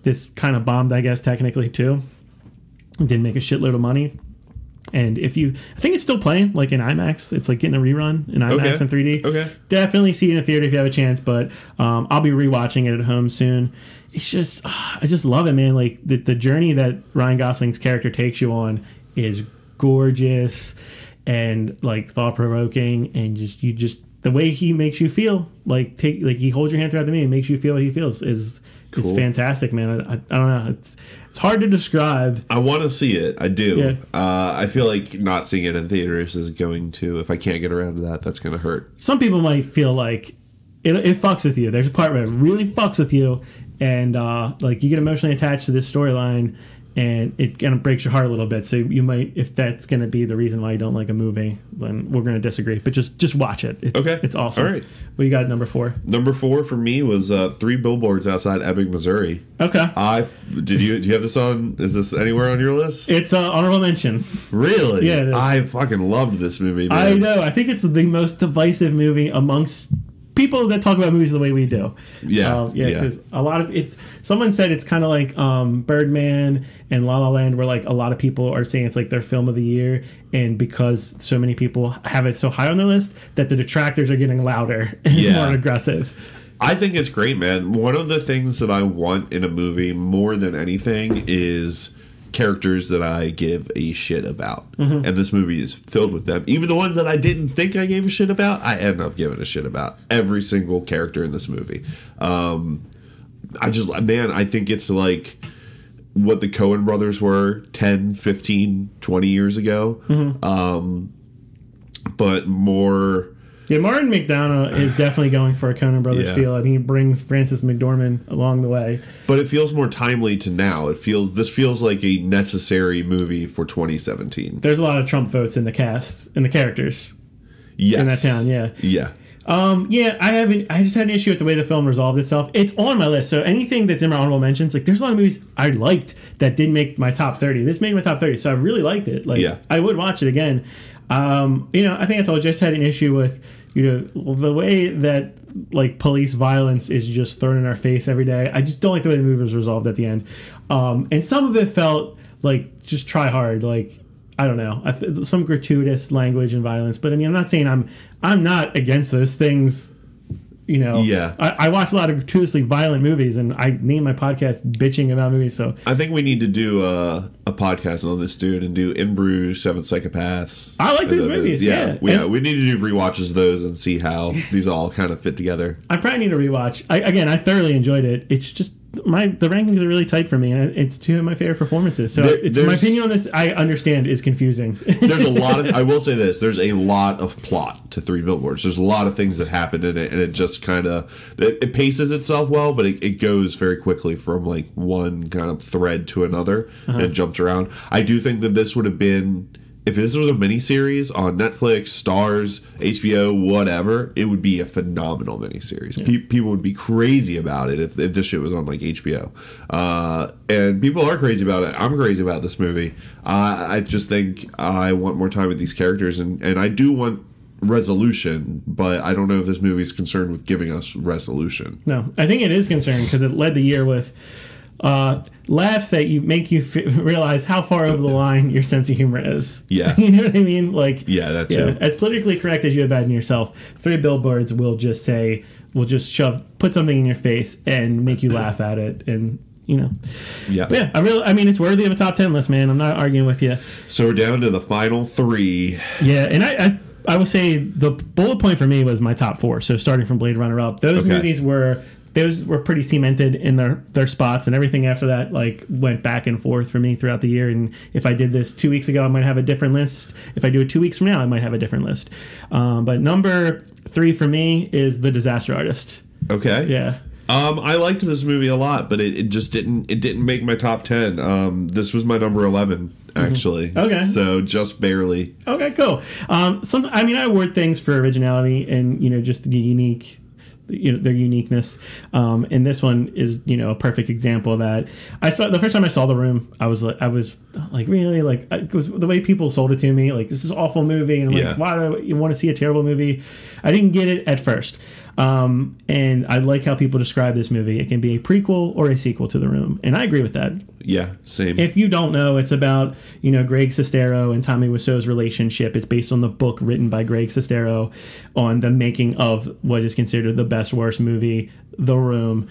this kind of bombed, I guess, technically too. It didn't make a shitload of money. And I think it's still playing in IMAX. It's getting a rerun in IMAX and 3D. Okay. Definitely see it in a theater if you have a chance, but I'll be rewatching it at home soon. It's just, I just love it, man. The journey that Ryan Gosling's character takes you on is gorgeous and thought-provoking, and the way he makes you feel, he holds your hand throughout the movie and makes you feel what he feels is cool. It's fantastic, man. I don't know. It's hard to describe. I want to see it. I do. Yeah. I feel like not seeing it in theaters is going to, if I can't get around to that, that's going to hurt. Some people might feel like it fucks with you. There's a part where it really fucks with you, and you get emotionally attached to this storyline, and it kind of breaks your heart a little bit. So you might, if that's going to be the reason why you don't like a movie, then we're going to disagree. But just watch it. Okay. It's awesome. All right. What you got at number 4? Number 4 for me was 3 Billboards Outside Ebbing, Missouri. Okay. Do you have this on? Is this anywhere on your list? It's honorable mention. Really? Yeah, it is. I fucking loved this movie, man. I know. I think it's the most divisive movie amongst people that talk about movies the way we do. Yeah. Because a lot of someone said it's kind of like Birdman and La La Land, where a lot of people are saying it's their film of the year, and because so many people have it so high on their list, that the detractors are getting louder and more aggressive. I think it's great, man. One of the things that I want in a movie more than anything is characters that I give a shit about, and this movie is filled with them. Even the ones that I didn't think I gave a shit about, I end up giving a shit about every single character in this movie. I think it's like what the Coen brothers were 10, 15, 20 years ago, but more. Yeah, Martin McDonagh is definitely going for a Coen Brothers feel, and he brings Frances McDormand along the way. But it feels more timely to now. This feels like a necessary movie for 2017. There's a lot of Trump votes in the cast and the characters. Yes. In that town, yeah. Yeah. I just had an issue with the way the film resolved itself. It's on my list, so anything that's in my honorable mentions, like there's a lot of movies I liked that didn't make my top 30. This made my top 30, so I really liked it. I would watch it again. I think I told you I just had an issue with the way that like police violence is just thrown in our face every day. I just don't like the way the movie was resolved at the end, and some of it felt like just try hard, like. I don't know, some gratuitous language and violence, but I mean, I'm not saying I'm not against those things. Yeah. I watch a lot of gratuitously violent movies, and I name my podcast "Bitching About Movies." So I think we need to do a podcast on this dude and do In Bruges, Seven Psychopaths. I like these movies. Yeah. We need to do rewatches of those and see how these all kind of fit together. I probably need to rewatch. I thoroughly enjoyed it. It's just. The rankings are really tight for me, and it's two of my favorite performances. So my opinion on this, I understand, is confusing. There's a lot of. I will say this: there's a lot of plot to Three Billboards. There's a lot of things that happen in it, and it just kind of it paces itself well, but it goes very quickly from like one kind of thread to another, and it jumps around. I do think that this would have been. If this was a miniseries on Netflix, Stars, HBO, whatever, it would be a phenomenal miniseries. Yeah. People would be crazy about it if this shit was on like HBO. And people are crazy about it. I'm crazy about this movie. I just think I want more time with these characters, and I do want resolution, but I don't know if this movie is concerned with giving us resolution. No, I think it is concerned because it led the year with laughs that make you realize how far over the line your sense of humor is. Yeah. You know what I mean? Like, yeah, that too. As politically correct as you imagine yourself, Three Billboards will just put something in your face and make you laugh at it, and Yeah. But yeah, it's worthy of a top 10 list, man. I'm not arguing with you. So we're down to the final three. Yeah, and I would say the bullet point for me was my top four. So starting from Blade Runner up, those movies were pretty cemented in their spots, and everything after that like went back and forth for me throughout the year. And if I did this 2 weeks ago, I might have a different list. If I do it 2 weeks from now, I might have a different list. But number 3 for me is The Disaster Artist. Okay. Yeah. I liked this movie a lot, but it just didn't make my top 10. This was my number 11 actually. Okay. So just barely. Okay, cool. I award things for originality and just the unique. Their uniqueness, and this one is a perfect example of that. The first time I saw The Room, I was like really like it was the way people sold it to me, like this is an awful movie, and I'm like, why do you want to see a terrible movie? I didn't get it at first, and I like how people describe this movie. It can be a prequel or a sequel to The Room, and I agree with that. Yeah, same. If you don't know, it's about Greg Sestero and Tommy Wiseau's relationship. It's based on the book written by Greg Sestero on the making of what is considered the best worst movie, The Room,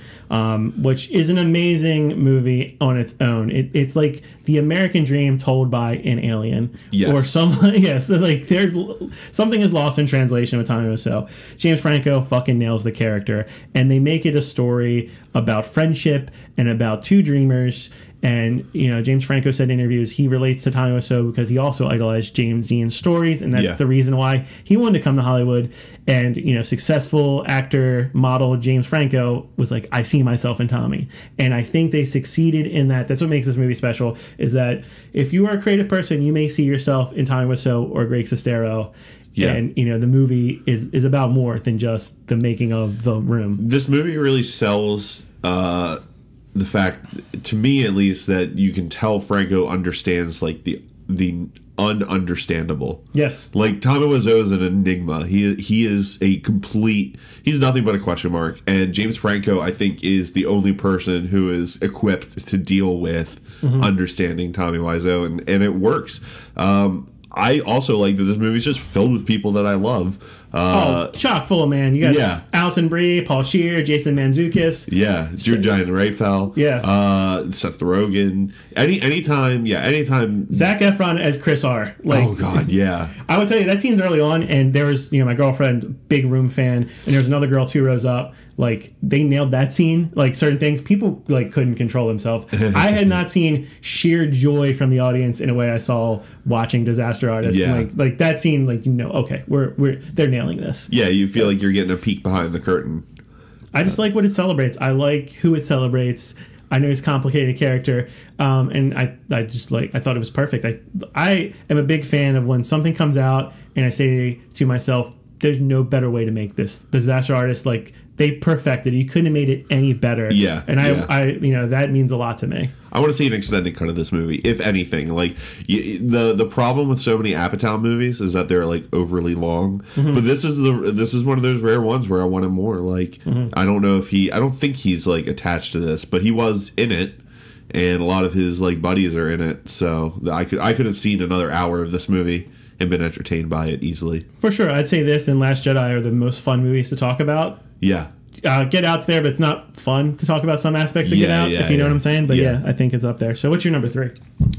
which is an amazing movie on its own. It's like the American dream told by an alien, or someone. So like there's something is lost in translation with Tommy Wiseau. James Franco fucking nails the character, and they make it a story about friendship and about two dreamers. And James Franco said in interviews he relates to Tommy Wiseau because he also idolized James Dean's stories, and that's the reason why he wanted to come to Hollywood. And successful actor model James Franco was like, I see myself in Tommy, and I think they succeeded in that. That's what makes this movie special. Is that if you are a creative person, you may see yourself in Tommy Wiseau or Greg Sestero. Yeah. And the movie is about more than just the making of The Room. This movie really sells the fact, to me at least, that you can tell Franco understands like the ununderstandable. Yes. Like Tommy Wiseau is an enigma. He is a complete. He's nothing but a question mark. And James Franco, I think, is the only person who is equipped to deal with understanding Tommy Wiseau, and it works. I also like that this movie is just filled with people that I love. Chock full, man. You got Yeah. Alison Brie, Paul Scheer, Jason Mantzoukas. Yeah, Drew Giant Rayfeld. Yeah. Seth Rogen. Anytime. Zac Efron as Chris R. Like, Oh God, yeah. I would tell you that scene's early on, and there was, my girlfriend, big Room fan, and there was another girl 2 rows up. Like, they nailed that scene. Like, certain things, people like couldn't control themselves. I had not seen sheer joy from the audience in a way I saw watching Disaster Artist. Yeah. Like that scene, like, okay, they're nailing this. Yeah, you feel like you're getting a peek behind the curtain. I just like what it celebrates. I like who it celebrates. I know he's a complicated character, and I just I thought it was perfect. I am a big fan of when something comes out and I say to myself, there's no better way to make this. Disaster Artist, like, they perfected it. You couldn't have made it any better. Yeah. And I that means a lot to me. I want to see an extended cut of this movie, if anything. Like, the problem with so many Apatow movies is that they're like overly long. Mm-hmm. But this is one of those rare ones where I wanted more. Like, mm-hmm. I don't think he's like attached to this, but he was in it, and a lot of his like buddies are in it. So I could have seen another hour of this movie and been entertained by it easily. For sure, I'd say this and Last Jedi are the most fun movies to talk about. Yeah. Get Out's there, but it's not fun to talk about some aspects of Get Out, if you know what I'm saying. But yeah, I think it's up there. So what's your number 3?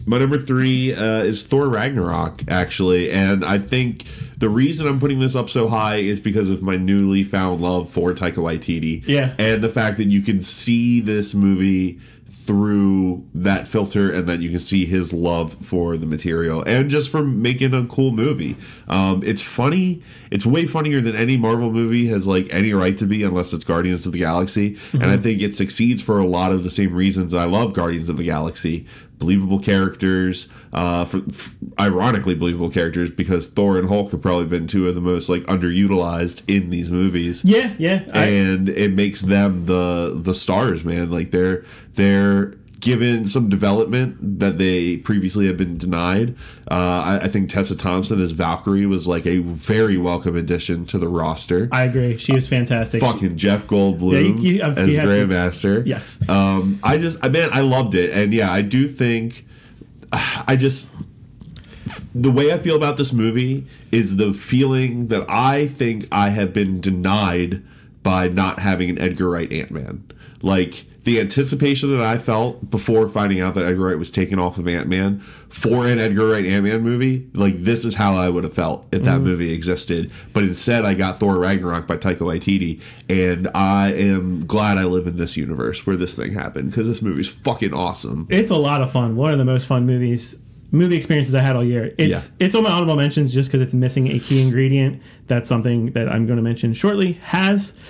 My number 3 is Thor Ragnarok, actually. And I think the reason I'm putting this up so high is because of my newly found love for Taika Waititi. Yeah. And the fact that you can see this movie through that filter, and then you can see his love for the material and just for making a cool movie. It's funny. It's way funnier than any Marvel movie has like any right to be, unless it's Guardians of the Galaxy. Mm-hmm. And I think it succeeds for a lot of the same reasons I love Guardians of the Galaxy. Believable characters, ironically believable characters, because Thor and Hulk have probably been 2 of the most like underutilized in these movies. Yeah, and it makes them the stars, man. Like they're given some development that they previously had been denied. I think Tessa Thompson as Valkyrie was like a very welcome addition to the roster. I agree. She was fantastic. Fucking Jeff Goldblum as Grandmaster. Yes. I loved it. And yeah, I do think the way I feel about this movie is the feeling that I think I have been denied by not having an Edgar Wright Ant-Man. Like, the anticipation that I felt before finding out that Edgar Wright was taken off of Ant-Man for an Edgar Wright Ant-Man movie, like, this is how I would have felt if that movie existed. But instead, I got Thor Ragnarok by Taika Waititi, and I am glad I live in this universe where this thing happened, because this movie's fucking awesome. It's a lot of fun. One of the most fun movie experiences I had all year. It's on my honorable mentions just because it's missing a key ingredient. That's something that I'm going to mention shortly.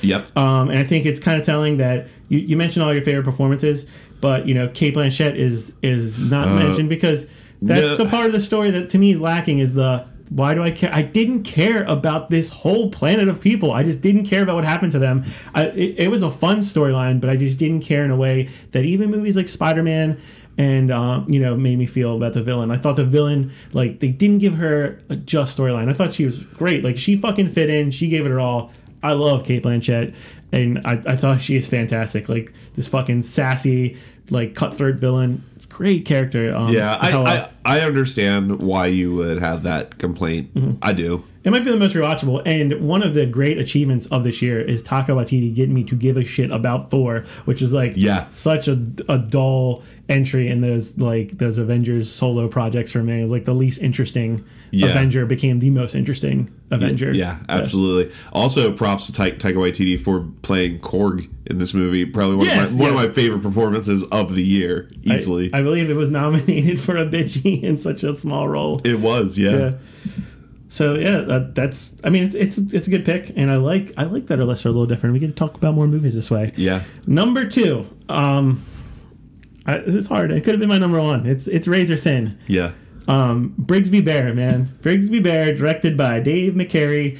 Yep. And I think it's kind of telling that you mentioned all your favorite performances, but Cate Blanchett is not mentioned, because that's the part of the story that to me is lacking, is the why do I care? I didn't care about this whole planet of people. I just didn't care about what happened to them. It was a fun storyline, but I just didn't care in a way that even movies like Spider-Man and made me feel about the villain. I thought the villain, like, they didn't give her a just storyline. I thought she was great. Like, she fucking fit in. She gave it her all. I love Cate Blanchett, and I thought she is fantastic. Like, this fucking sassy, like, cutthroat villain. Great character. I understand why you would have that complaint. Mm-hmm. I do. It might be the most rewatchable, and one of the great achievements of this year is Taika Waititi getting me to give a shit about Thor, which is like such a dull entry in those Avengers solo projects for me. It was like the least interesting Avenger became the most interesting Avenger. Yeah, absolutely. Also, props to Taika Waititi for playing Korg in this movie. Probably one of my favorite performances of the year, easily. I believe it was nominated for a Bitchie in such a small role. It was, yeah. So that's. I mean, it's a good pick, and I like that our lists are a little different. We get to talk about more movies this way. Yeah. Number 2. It's hard. It could have been my number 1. It's razor thin. Yeah. Brigsby Bear, man. Brigsby Bear, directed by Dave McCary,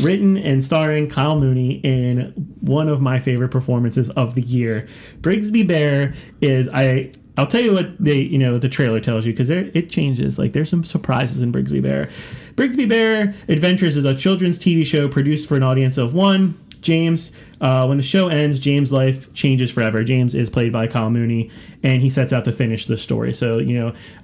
written and starring Kyle Mooney in one of my favorite performances of the year. Brigsby Bear is I'll tell you what the trailer tells you, because it changes. Like, there's some surprises in Brigsby Bear. Brigsby Bear Adventures is a children's TV show produced for an audience of 1. James, when the show ends, James' life changes forever. James is played by Kyle Mooney, and he sets out to finish the story. So,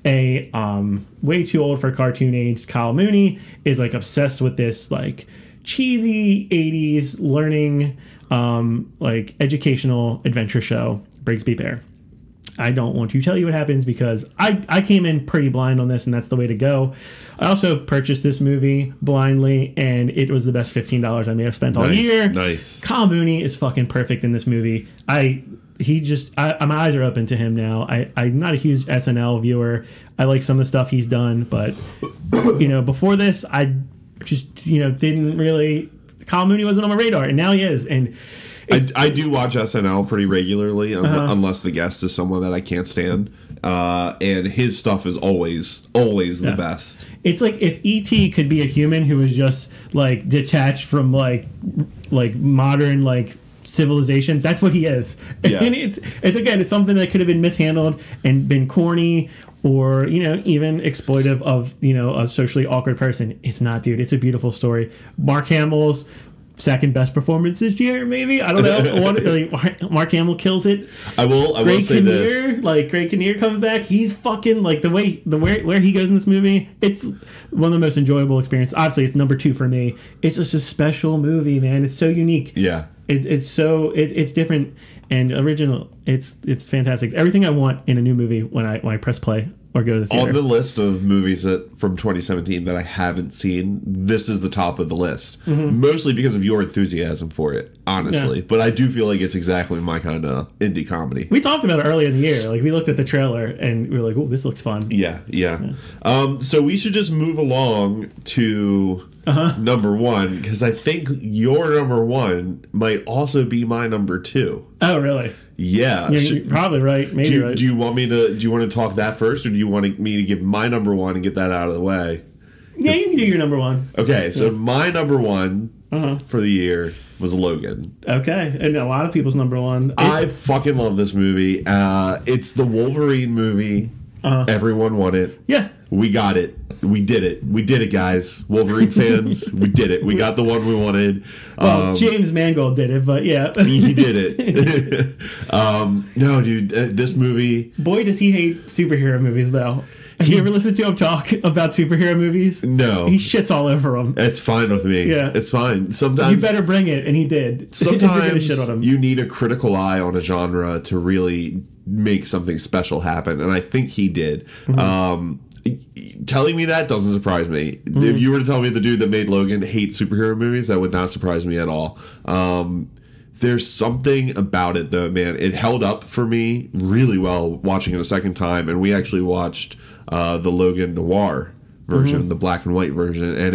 way too old for cartoon age Kyle Mooney is like obsessed with this like cheesy 80s learning, like educational adventure show, Brigsby Bear. I don't want to tell you what happens because I came in pretty blind on this, and that's the way to go. I also purchased this movie blindly, and it was the best $15 I may have spent all year. Nice. Kyle Mooney is fucking perfect in this movie. My eyes are open to him now. I'm not a huge SNL viewer. I like some of the stuff he's done, but before this, I just didn't really. Kyle Mooney wasn't on my radar, and now he is, and. I do watch SNL pretty regularly, unless the guest is someone that I can't stand. And his stuff is always the best. It's like if E.T. could be a human who was just like detached from like modern civilization. That's what he is. Yeah. And it's something that could have been mishandled and been corny or even exploitive of a socially awkward person. It's not, dude. It's a beautiful story. Mark Hamill's second best performance this year, maybe. I don't know. Mark Hamill kills it. I will say this. Greg Kinnear comes back. He's fucking where he goes in this movie. It's one of the most enjoyable experiences. Obviously, it's number 2 for me. It's just a special movie, man. It's so unique. Yeah. It's different and original. It's fantastic. It's everything I want in a new movie when I press play or go to the theater. On the list of movies from 2017 that I haven't seen, this is the top of the list. Mm-hmm. Mostly because of your enthusiasm for it, honestly. Yeah. But I do feel like it's exactly my kind of indie comedy. We talked about it earlier in the year. We looked at the trailer and we were like, "Oh, this looks fun." Yeah. So we should just move along to number 1, because I think your number 1 might also be my number 2. Oh, really? Yeah. You're probably right. Maybe right. Do you want to talk that first, or do you want me to give my number 1 and get that out of the way? Yeah, you can do your number 1. Okay, so my number 1 for the year was Logan. Okay, and a lot of people's number 1. I fucking love this movie. It's the Wolverine movie. Everyone wanted it. Yeah. We got it. We did it. We did it, guys. Wolverine fans, we did it. We got the one we wanted. Well, James Mangold did it, but yeah. He did it. No, dude, this movie... Boy, does he hate superhero movies, though. Have you ever listened to him talk about superhero movies? No. He shits all over them. It's fine with me. Yeah. It's fine. Sometimes... You better bring it, and he did. Sometimes shit on him. You need a critical eye on a genre to really make something special happen, and I think he did. Mm-hmm. Telling me that doesn't surprise me. Mm-hmm. If you were to tell me the dude that made Logan hates superhero movies, that would not surprise me at all. There's something about it, though, man. It held up for me really well watching it a second time, and we actually watched the Logan Noir version, the black and white version, and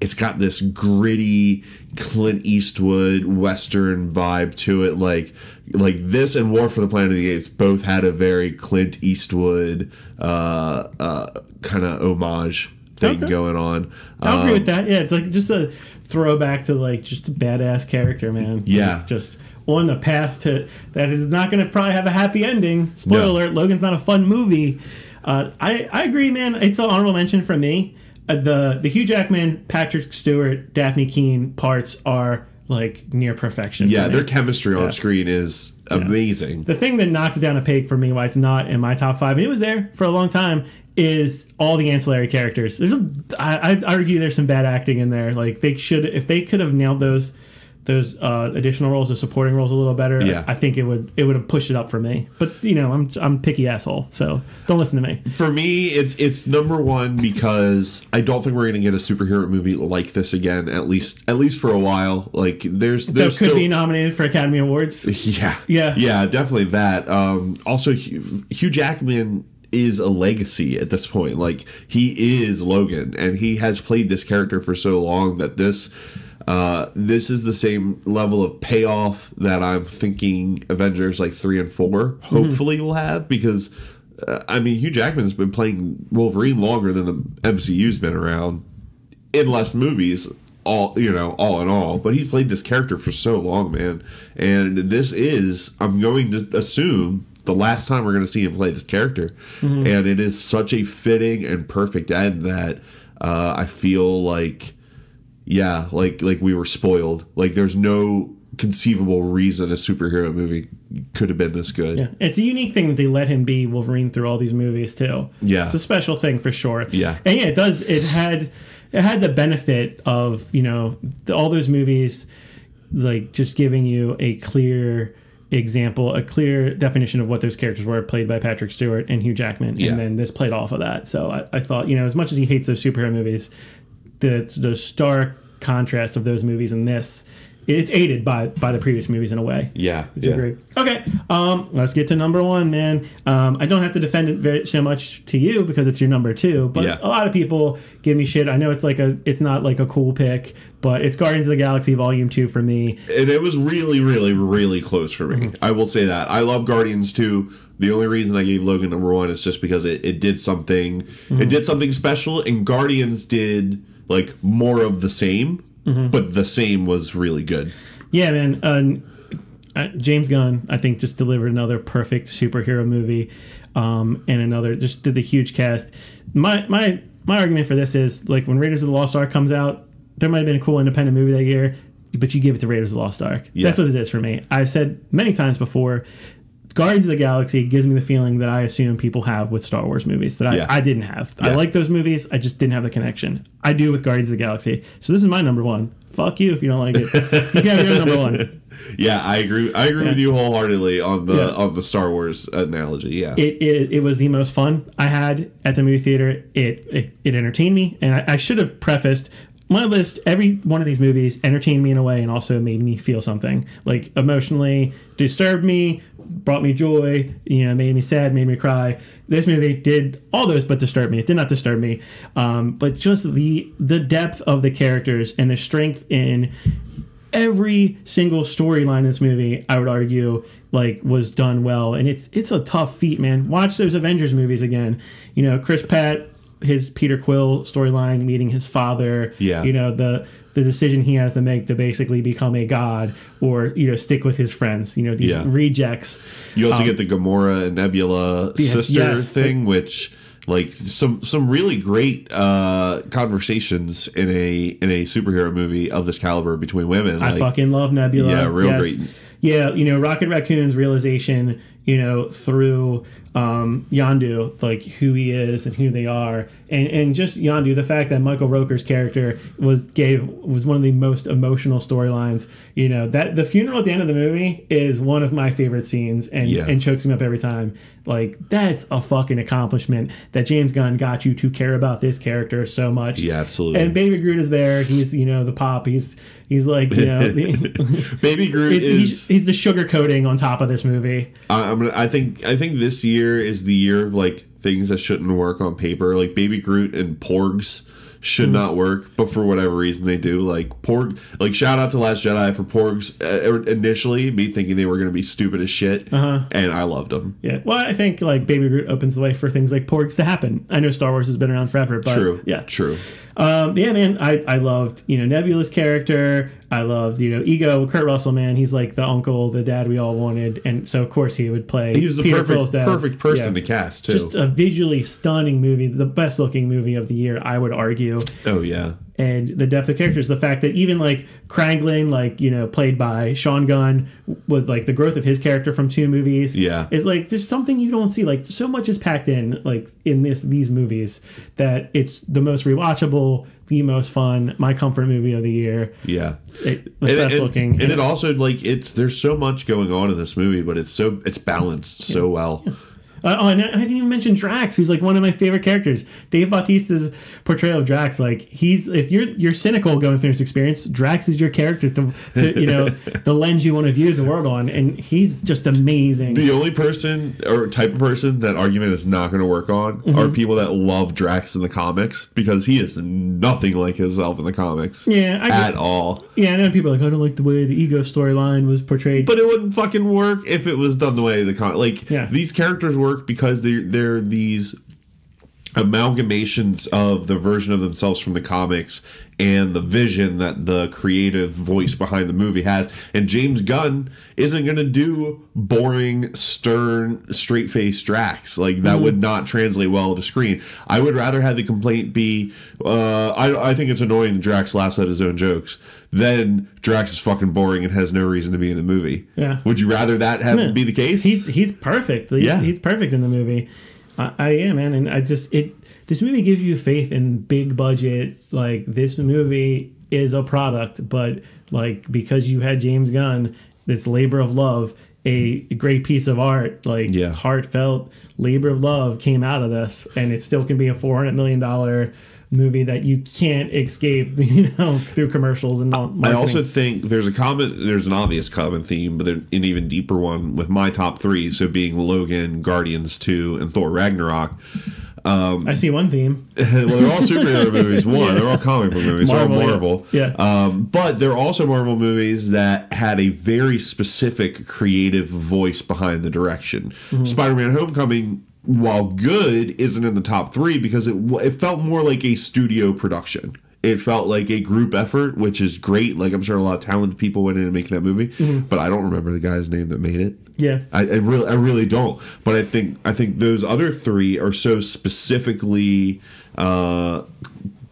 it's got this gritty Clint Eastwood Western vibe to it. Like this and War for the Planet of the Apes both had a very Clint Eastwood kind of homage thing going on. I agree with that. Yeah, it's like just a throwback to just a badass character, man. Yeah. Just on the path to that is not going to probably have a happy ending. Spoiler alert, Logan's not a fun movie. I agree, man. It's an honorable mention for me. The Hugh Jackman, Patrick Stewart, Daphne Keane parts are near perfection. Yeah, their chemistry on screen is amazing. The thing that knocks it down a peg for me, why it's not in my top 5, and it was there for a long time, is all the ancillary characters. I argue there's some bad acting in there. If they could have nailed those additional roles, the supporting roles a little better, I think it would have pushed it up for me. But I'm a picky asshole, so don't listen to me. For me, it's number 1 because I don't think we're going to get a superhero movie like this again, at least for a while. There could be nominated for Academy Awards. Yeah, definitely that. Also, Hugh Jackman is a legacy at this point. He is Logan, and he has played this character for so long that this is the same level of payoff that I'm thinking Avengers 3 and 4 hopefully will have, because Hugh Jackman's been playing Wolverine longer than the MCU's been around in less movies, all in all, but he's played this character for so long, man. And this is, I'm going to assume, the last time we're going to see him play this character. And it is such a fitting and perfect end that I feel like we were spoiled. There's no conceivable reason a superhero movie could have been this good. Yeah, it's a unique thing that they let him be Wolverine through all these movies too. Yeah, it's a special thing for sure. Yeah, and it does. It had it had the benefit of, you know, all those movies, like just giving you a clear example, a clear definition of what those characters were, played by Patrick Stewart and Hugh Jackman. Yeah. And then this played off of that. So I thought, you know, as much as he hates those superhero movies, the stark contrast of those movies and this, it's aided by the previous movies in a way. Yeah. Which is great. Okay, let's get to number one, man. I don't have to defend it so much to you because it's your number two, but a lot of people give me shit. I know it's not like a cool pick, but it's Guardians of the Galaxy Volume 2 for me. And it was really, really, really close for me. I will say that. I love Guardians 2. The only reason I gave Logan number one is just because it did something. It did something special, and Guardians did like more of the same. But the same was really good. Yeah, man. James Gunn, I think, just delivered another perfect superhero movie, and another just did the huge cast. My argument for this is, like, when Raiders of the Lost Ark comes out, there might have been a cool independent movie that year, but you give it to Raiders of the Lost Ark. Yeah. That's what it is for me. I've said many times before, Guardians of the Galaxy gives me the feeling that I assume people have with Star Wars movies that I didn't have. I like those movies. I just didn't have the connection. I do with Guardians of the Galaxy. So this is my number one. Fuck you if you don't like it. You can have your number one. Yeah, I agree. I agree with you wholeheartedly on the Star Wars analogy. Yeah, it was the most fun I had at the movie theater. It entertained me, and I should have prefaced my list. Every one of these movies entertained me in a way and also made me feel something, like emotionally disturbed me, brought me joy, you know, made me sad, made me cry. This movie did all those but disturb me. It did not disturb me, but just the depth of the characters and the strength in every single storyline in this movie, I would argue, like, was done well. And it's a tough feat, man. Watch those Avengers movies again. You know, Chris Pratt, his Peter Quill storyline, meeting his father. Yeah. You know, the decision he has to make to basically become a god or, you know, stick with his friends. You know, these rejects. You also get the Gamora and Nebula sister thing, which, like, some really great conversations in a superhero movie of this caliber between women. I fucking love Nebula. Yeah, real great. Yeah, you know, Rocket Raccoon's realization, you know, through Yondu, like, who he is and who they are, and just Yondu, the fact that Michael Rooker's character was one of the most emotional storylines. You know, that the funeral at the end of the movie is one of my favorite scenes, and chokes me up every time. Like, that's a fucking accomplishment that James Gunn got you to care about this character so much. Yeah, absolutely. And Baby Groot is there. He's, you know, the pop. He's like, you know, Baby Groot he's the sugar coating on top of this movie. I think this year is the year of, like, things that shouldn't work on paper. Like, Baby Groot and Porgs should not work, but for whatever reason they do. Like, Porg, like, shout out to Last Jedi for Porgs. Initially, me thinking they were going to be stupid as shit, and I loved them. Yeah, well, I think, like, Baby Groot opens the way for things like Porgs to happen. I know Star Wars has been around forever, but true. Yeah, man, I loved, you know, Nebula's character. I loved, you know, Ego, Kurt Russell, man. He's like the uncle, the dad we all wanted, and so of course he would play. He was the perfect person to cast too. Just a visually stunning movie, the best looking movie of the year, I would argue. Oh yeah. And the depth of characters, the fact that even, like, Krangling, like, you know, played by Sean Gunn, with, like, the growth of his character from 2 movies, is, like, there's something you don't see. Like, so much is packed in, like, in these movies, that it's the most rewatchable, the most fun, my comfort movie of the year. Yeah, the best looking, and it also, like, there's so much going on in this movie, but it's balanced so well. Yeah. And I didn't even mention Drax, who's, like, one of my favorite characters. Dave Bautista's portrayal of Drax, like, if you're cynical going through this experience, Drax is your character to you know, the lens you want to view the world on, and he's just amazing. The only person or type of person that argument is not going to work on are people that love Drax in the comics, because he is nothing like himself in the comics. At all. Yeah, I know people are like, I don't like the way the Ego storyline was portrayed, but it wouldn't fucking work if it was done the way the these characters work because they're these amalgamations of the version of themselves from the comics and the vision that the creative voice behind the movie has. And James Gunn isn't going to do boring, stern, straight-faced Drax. Like, that would not translate well to screen. I would rather have the complaint be, I think it's annoying that Drax laughs at his own jokes, then Drax is fucking boring and has no reason to be in the movie. Yeah. Would you rather that be the case? He's perfect. He's perfect in the movie. I am, man, and I just this movie gives you faith in big budget. Like, this movie is a product, but like, because you had James Gunn, this labor of love, a great piece of art, like heartfelt labor of love came out of this, and it still can be a $400 million movie that you can't escape, through commercials and marketing. I also think there's an obvious common theme, but an even deeper one with my top three. So being Logan, Guardians 2, and Thor Ragnarok. I see one theme. Well, they're all superhero movies. They're all comic book movies. They're all Marvel. Yeah. But they're also Marvel movies that had a very specific creative voice behind the direction. Spider-Man: Homecoming, while good, isn't in the top three because it felt more like a studio production. It felt like a group effort, which is great. Like, I'm sure a lot of talented people went in and making that movie, but I don't remember the guy's name that made it. Yeah, I really don't. But I think those other three are so specifically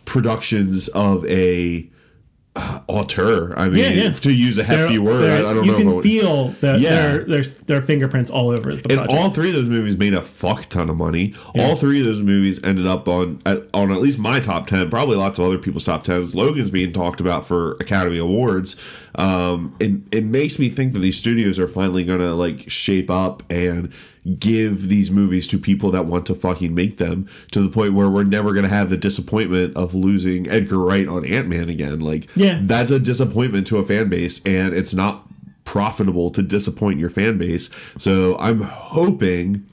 productions of a auteur. I mean, to use a hefty word, I don't know. You can feel that their fingerprints all over the project. And all three of those movies made a fuck ton of money. All three of those movies ended up on at least my top 10, probably lots of other people's top 10s. Logan's being talked about for Academy Awards. It makes me think that these studios are finally going to like shape up and give these movies to people that want to fucking make them, to the point where we're never going to have the disappointment of losing Edgar Wright on Ant-Man again. Like, that's a disappointment to a fan base, and it's not profitable to disappoint your fan base. So I'm hoping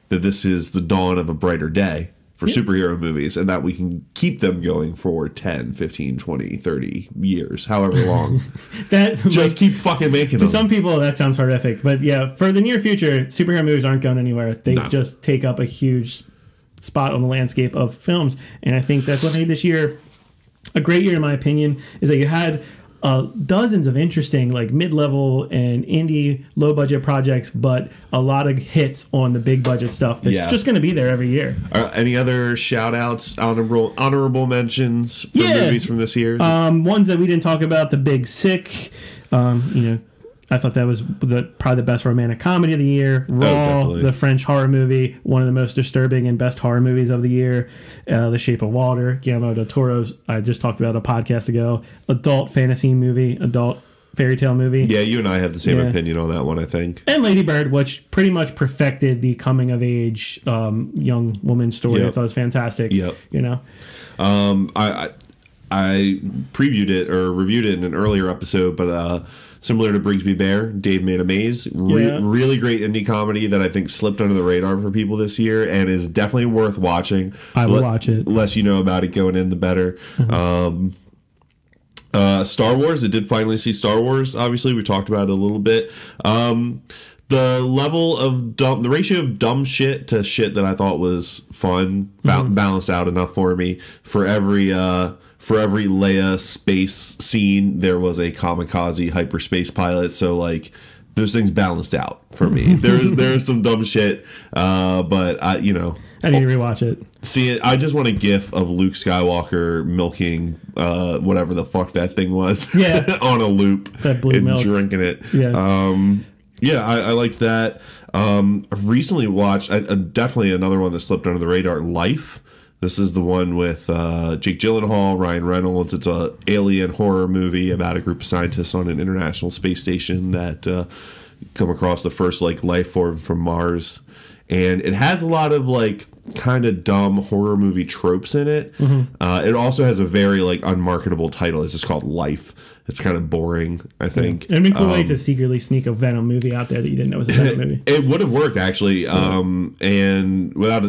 that this is the dawn of a brighter day for superhero movies, and that we can keep them going for 10, 15, 20, 30 years, however long. Just keep fucking making them. To some people, that sounds horrific. But yeah, for the near future, superhero movies aren't going anywhere. They just take up a huge spot on the landscape of films. And I think that's what made this year a great year, in my opinion, is that you had dozens of interesting, like, mid-level and indie low-budget projects, but a lot of hits on the big-budget stuff that's just going to be there every year. Any other shout-outs, honorable mentions for movies from this year? Ones that we didn't talk about, The Big Sick. I thought that was probably the best romantic comedy of the year. Raw, the French horror movie, one of the most disturbing and best horror movies of the year. The Shape of Water, Guillermo del Toro's, I just talked about a podcast ago. Adult fantasy movie, adult fairy tale movie. Yeah, you and I have the same opinion on that one, I think. And Lady Bird, which pretty much perfected the coming of age young woman story. I thought it was fantastic. I previewed it or reviewed it in an earlier episode, but similar to Brigsby Bear, Dave Made a Maze. Really great indie comedy that I think slipped under the radar for people this year and is definitely worth watching. I will watch it. The less you know about it going in, the better. Star Wars, it did finally see Star Wars. Obviously, we talked about it a little bit. The level of the ratio of dumb shit to shit that I thought was fun balanced out enough for me. For every Leia space scene, there was a kamikaze hyperspace pilot. So, like, those things balanced out for me. There's some dumb shit, but I need to rewatch it. See it. I just want a gif of Luke Skywalker milking whatever the fuck that thing was on a loop, that blue milk, drinking it. I liked that. I've recently watched definitely another one that slipped under the radar, Life. This is the one with Jake Gyllenhaal, Ryan Reynolds. It's a alien horror movie about a group of scientists on an international space station that come across the first life form from Mars. And it has a lot of kind of dumb horror movie tropes in it. It also has a very unmarketable title. It's just called Life. It's kind of boring, I think. It'd be a cool way to secretly sneak a Venom movie out there that you didn't know was a Venom movie. It would have worked, actually. And without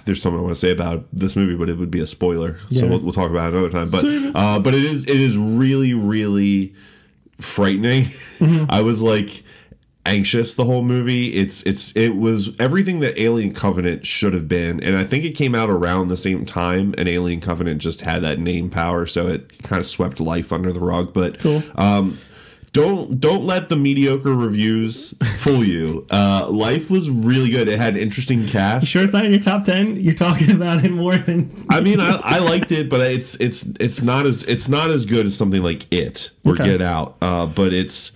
there's something I want to say about this movie, but it would be a spoiler. So we'll talk about it another time. But it is really, really frightening. I was anxious the whole movie. It was everything that Alien Covenant should have been, and I think it came out around the same time, and Alien Covenant just had that name power, so it kind of swept Life under the rug. But cool. Don't let the mediocre reviews fool you. Life was really good. It had an interesting cast. You sure it's not in your top 10? You're talking about it more than I mean, I liked it, but it's not as good as something like It or Get Out. But it's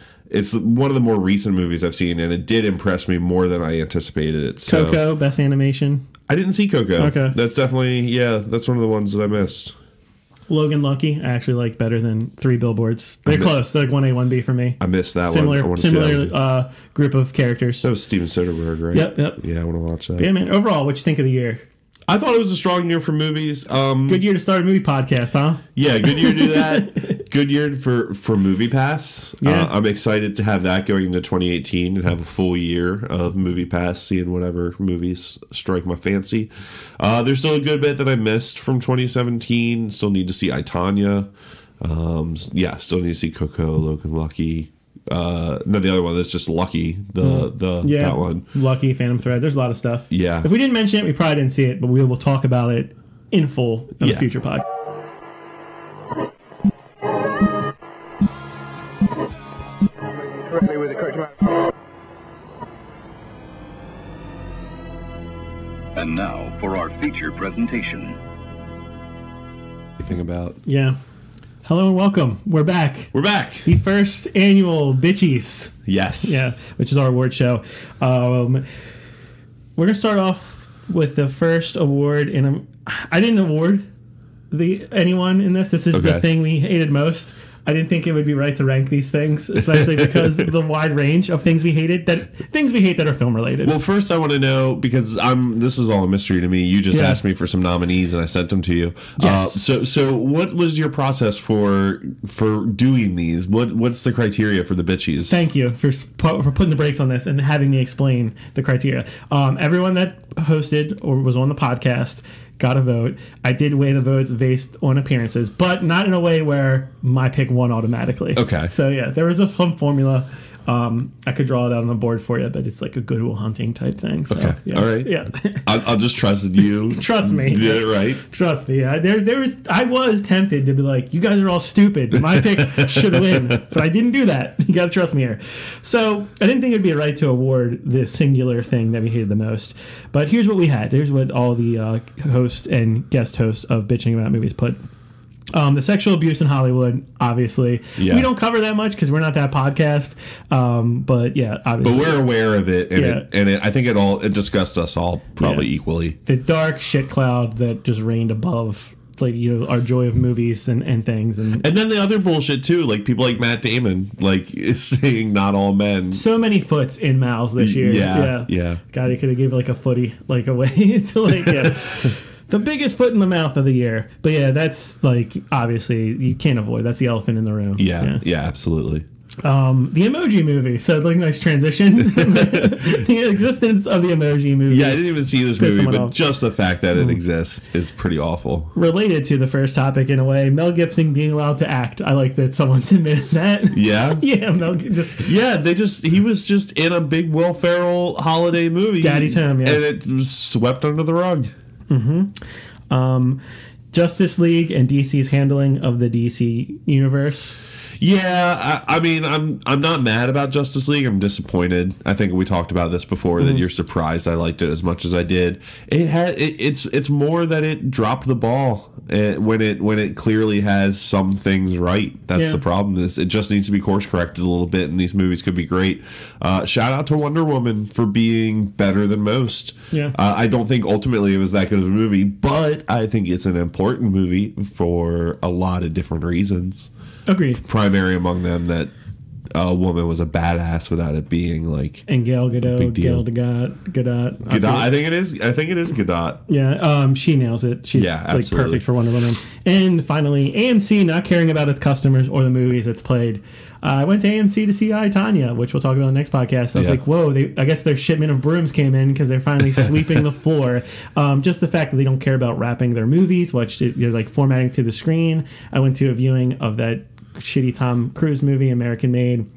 one of the more recent movies I've seen, and it did impress me more than I anticipated it. So. Coco, best animation. I didn't see Coco. Okay. That's definitely, that's one of the ones that I missed. Logan Lucky, I actually like better than Three Billboards. They're close. They're like 1A, 1B for me. I missed that similar, one. I want to similar group of characters. That was Steven Soderbergh, right? Yep. Yeah, I want to watch that. But yeah, man. Overall, what you think of the year? I thought it was a strong year for movies. Good year to start a movie podcast, huh? Yeah, good year to do that. Good year for Movie Pass. Yeah. I'm excited to have that going into 2018 and have a full year of Movie Pass, seeing whatever movies strike my fancy. There's still a good bit that I missed from 2017. Still need to see I, Tonya. Still need to see Coco, Logan Lucky. No, the other one that's just Lucky. That one. Lucky, Phantom Thread. There's a lot of stuff. Yeah. If we didn't mention it, we probably didn't see it, but we will talk about it in full in a future pod. And now for our feature presentation. Anything about? Yeah. Hello and welcome. We're back. We're back. The first annual Bitchies. Yes. Yeah, which is our award show. We're going to start off with the first award. And I didn't award anyone in this. This is the thing we hated most. I didn't think it would be right to rank these things, especially because of the wide range of things we hated, things we hate that are film related. Well, first I want to know, because this is all a mystery to me. You just asked me for some nominees and I sent them to you. Yes. So what was your process for doing these? What's the criteria for the Bitchies? Thank you for putting the brakes on this and having me explain the criteria. Everyone that hosted or was on the podcast got a vote. I did weigh the votes based on appearances, but not in a way where my pick won automatically. Okay. So yeah, there was some formula. I could draw it out on the board for you, but it's like a Good Will Hunting type thing. So, okay. Yeah. All right. Yeah. I'll just trust you. Trust me. Did it right. Trust me. Yeah. I was tempted to be like, you guys are all stupid. My pick should win, but I didn't do that. You got to trust me here. So I didn't think it'd be right to award the singular thing that we hated the most. But here's what we had. Here's what all the hosts and guest hosts of Bitching About Movies put. The sexual abuse in Hollywood, obviously. Yeah. We don't cover that much because we're not that podcast. But yeah, obviously. But we're aware of it, and I think it disgusts us all probably equally. The dark shit cloud that just reigned above, like, our joy of movies and things. And then the other bullshit too, like people like Matt Damon, like is saying not all men. So many foots in mouths this year. Yeah. God, he could have gave like a footy like away to like the biggest foot in the mouth of the year. But yeah, that's like, obviously you can't avoid. That's the elephant in the room. Yeah, absolutely. The Emoji Movie. So it's like a nice transition. The existence of the Emoji Movie. Yeah, I didn't even see this movie, but just the fact that it exists is pretty awful. Related to the first topic in a way, Mel Gibson being allowed to act. I like that someone's admitted that. Yeah? Yeah, Mel just... Yeah, he was just in a big Will Ferrell holiday movie. Daddy's Home, yeah. And it was swept under the rug. Mm-hmm. Justice League and DC's handling of the DC universe. Yeah, I mean, I'm not mad about Justice League. I'm disappointed. I think we talked about this before, that you're surprised I liked it as much as I did. It's more that it dropped the ball when it clearly has some things right. That's the problem. It just needs to be course corrected a little bit, and these movies could be great. Shout out to Wonder Woman for being better than most. Yeah, I don't think ultimately it was that good of a movie, but I think it's an important movie for a lot of different reasons. Agreed. Primary among them that a woman was a badass without it being like. And Gal Gadot, Gal Gadot. I think it is Gadot. Yeah, she nails it. She's like perfect for Wonder Woman. And finally, AMC not caring about its customers or the movies it's played. I went to AMC to see I, Tonya, which we'll talk about in the next podcast. I was like, whoa, I guess their shipment of brooms came in because they're finally sweeping the floor. Just the fact that they don't care about wrapping their movies, which you're like formatting to the screen. I went to a viewing of that shitty Tom Cruise movie, American Made,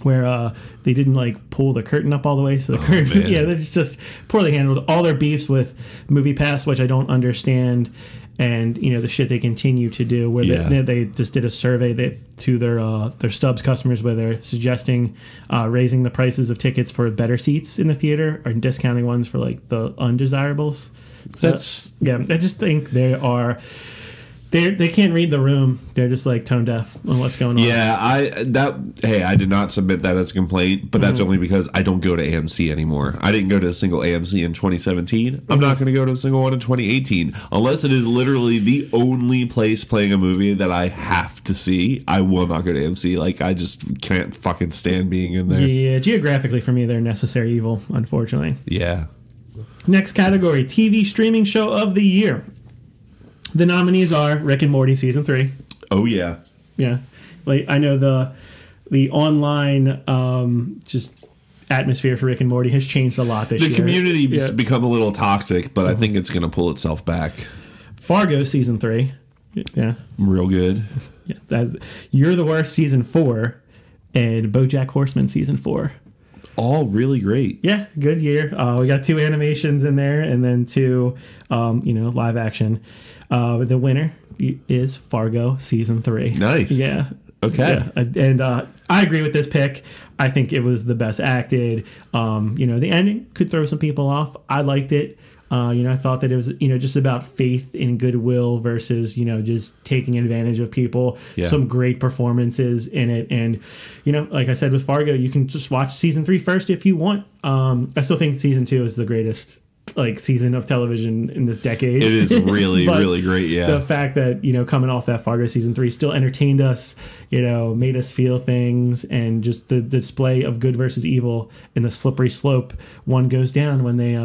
where they didn't like pull the curtain up all the way, so the curtain, they're just poorly handled. All their beefs with Movie Pass, which I don't understand, and the shit they continue to do, where they just did a survey to their Stubs customers where they're suggesting raising the prices of tickets for better seats in the theater or discounting ones for like the undesirables. So, I just think they are They can't read the room. They're just like tone deaf on what's going on. Yeah, I did not submit that as a complaint, but that's only because I don't go to AMC anymore. I didn't go to a single AMC in 2017. I'm not going to go to a single one in 2018 unless it is literally the only place playing a movie that I have to see. I will not go to AMC. Like, I just can't fucking stand being in there. Yeah, geographically for me, they're necessary evil, unfortunately. Yeah. Next category, TV streaming show of the year. The nominees are Rick and Morty season 3. Oh yeah. Yeah, like I know the online just atmosphere for Rick and Morty has changed a lot this year. The community's become a little toxic, but I think it's going to pull itself back. Fargo season 3. Yeah, real good. Yeah, You're the Worst season 4, and BoJack Horseman season 4. All really great. Yeah, good year. We got 2 animations in there, and then 2, live action. The winner is Fargo season 3. Nice. Yeah. Okay. Yeah. And I agree with this pick. I think it was the best acted. The ending could throw some people off. I liked it. I thought that it was, just about faith and goodwill versus, just taking advantage of people. Yeah. Some great performances in it. And, like I said with Fargo, you can just watch season 3 first if you want. I still think season 2 is the greatest season of television in this decade. It is really, really great. Yeah. The fact that, coming off that Fargo season 3 still entertained us, made us feel things, and just the display of good versus evil in the slippery slope. One goes down when they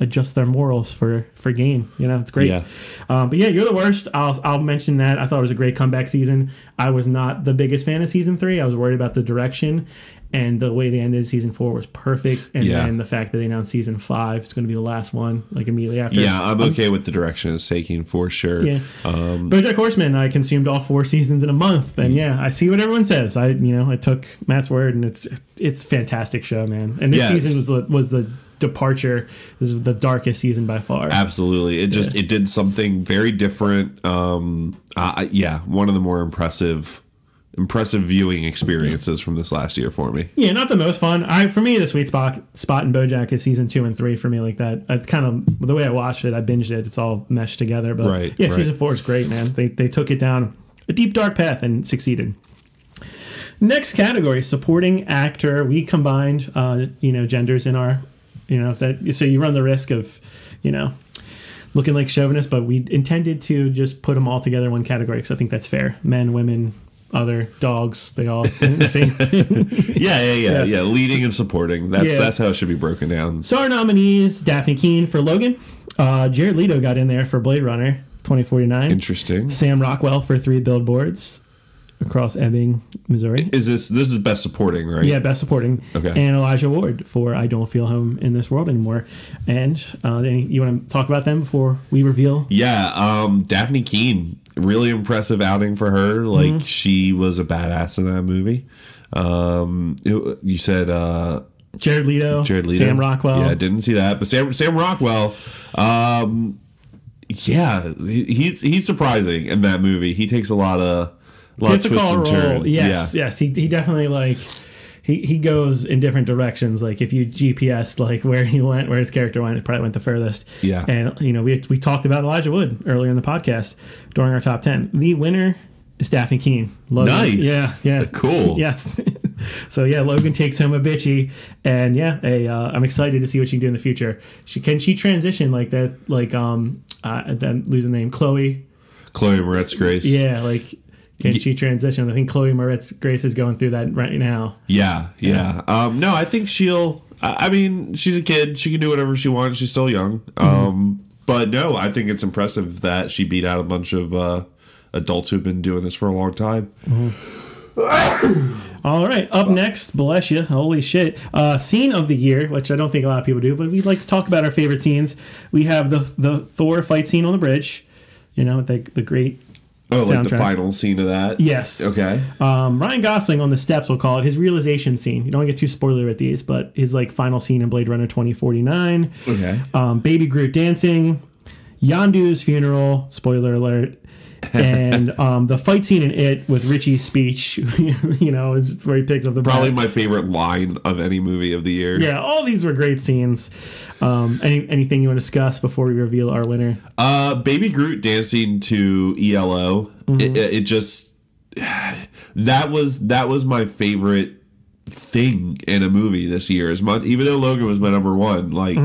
adjust their morals for gain. It's great. Yeah. But yeah, You're the Worst. I'll mention that. I thought it was a great comeback season. I was not the biggest fan of season 3. I was worried about the direction. And the way they ended season 4 was perfect. And then the fact that they announced season 5 is going to be the last one, immediately after. Yeah, I'm okay with the direction it's taking for sure. Yeah. BoJack Horseman, I consumed all 4 seasons in a month. And I see what everyone says. I took Matt's word, and it's a fantastic show, man. And this season was the departure. This is the darkest season by far. Absolutely. It did something very different. One of the more impressive viewing experiences from this last year for me. Yeah, not the most fun. For me, the sweet spot in BoJack is season 2 and 3 for me. Like that, I kind of the way I watched it, I binged it. It's all meshed together. But season 4 is great, man. They took it down a deep dark path and succeeded. Next category, supporting actor. We combined, genders in our, so you run the risk of, looking like chauvinists, but we intended to just put them all together in one category because I think that's fair. Men, women, other, dogs, they all the same thing. Yeah. Leading and supporting. That's how it should be broken down. So our nominees, Daphne Keane for Logan. Jared Leto got in there for Blade Runner 2049. Interesting. Sam Rockwell for 3 Billboards Across Ebbing, Missouri. This is best supporting, right? Yeah, best supporting. Okay. And Elijah Ward for I Don't Feel Home in This World Anymore. And you want to talk about them before we reveal? Yeah, Daphne Keane. Really impressive outing for her. She was a badass in that movie. You said Jared Leto, Sam Rockwell. Yeah, I didn't see that, but Sam Rockwell. He's surprising in that movie. He takes a lot of twists and turns. Yes. He definitely he goes in different directions. Like if you GPS where he went, where his character went, it probably went the furthest. Yeah. And we talked about Elijah Wood earlier in the podcast during our top 10. The winner is Daphne Keane. Logan. Nice. Yeah. Cool. Yes. So Logan takes home a bitchy, and I'm excited to see what she can do in the future. Can she transition like that? Then lose the name, Chloe Moretz Grace. Yeah, can she transition? I think Chloe Moretz Grace is going through that right now. Yeah. No, I think she'll. I mean, she's a kid. She can do whatever she wants. She's still young. But no, I think it's impressive that she beat out a bunch of adults who've been doing this for a long time. All right, up next, bless you, holy shit, scene of the year, which I don't think a lot of people do, but we'd like to talk about our favorite scenes. We have the Thor fight scene on the bridge, the great soundtrack. Like the final scene of that? Yes. Okay. Ryan Gosling on the steps, we'll call it, his realization scene. You don't get too spoiler with these, but his final scene in Blade Runner 2049. Okay. Baby Groot dancing, Yondu's funeral, spoiler alert, And the fight scene in it with Richie's speech, it's where he picks up the Probably bat. my favorite line of any movie of the year. Yeah, all these were great scenes. Anything you want to discuss before we reveal our winner? Baby Groot dancing to ELO. It just that was my favorite thing in a movie this year. As much, even though Logan was my number one, like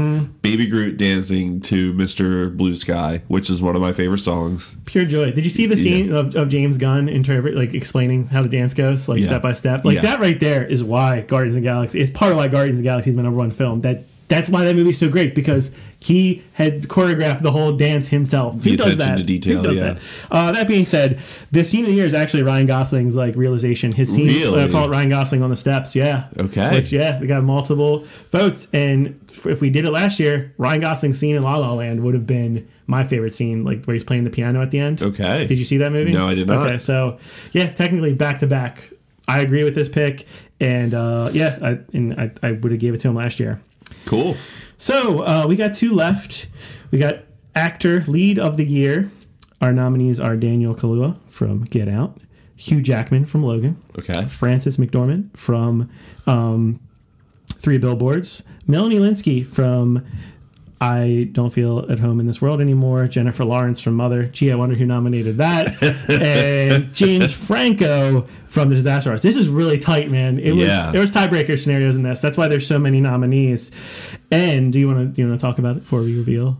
Baby Groot dancing to Mr. Blue Sky, which is one of my favorite songs. Pure joy. Did you see the scene of James Gunn explaining how the dance goes, step by step? That right there is why Guardians of the Galaxy is part of why Guardians of the Galaxy is my number one film. That's why that movie's so great, because he had choreographed the whole dance himself. Who does that? To detail, that? That being said, the scene of the year is actually Ryan Gosling's realization. His scene, really? Call it Ryan Gosling on the steps. Yeah. Okay. Which they got multiple votes, and if we did it last year, Ryan Gosling's scene in La La Land would have been my favorite scene, where he's playing the piano at the end. Okay. Did you see that movie? No, I did not. Okay, so technically back to back, I agree with this pick, and I would have gave it to him last year. Cool. So we got two left. We got actor lead of the year. Our nominees are Daniel Kaluuya from Get Out, Hugh Jackman from Logan, Okay. Frances McDormand from 3 Billboards, Melanie Linsky from I Don't Feel at Home in This World Anymore, Jennifer Lawrence from Mother. Gee, I wonder who nominated that. And James Franco from The Disaster Artist. This is really tight, man. There was tiebreaker scenarios in this. That's why there's so many nominees. And do you want to talk about it before we reveal?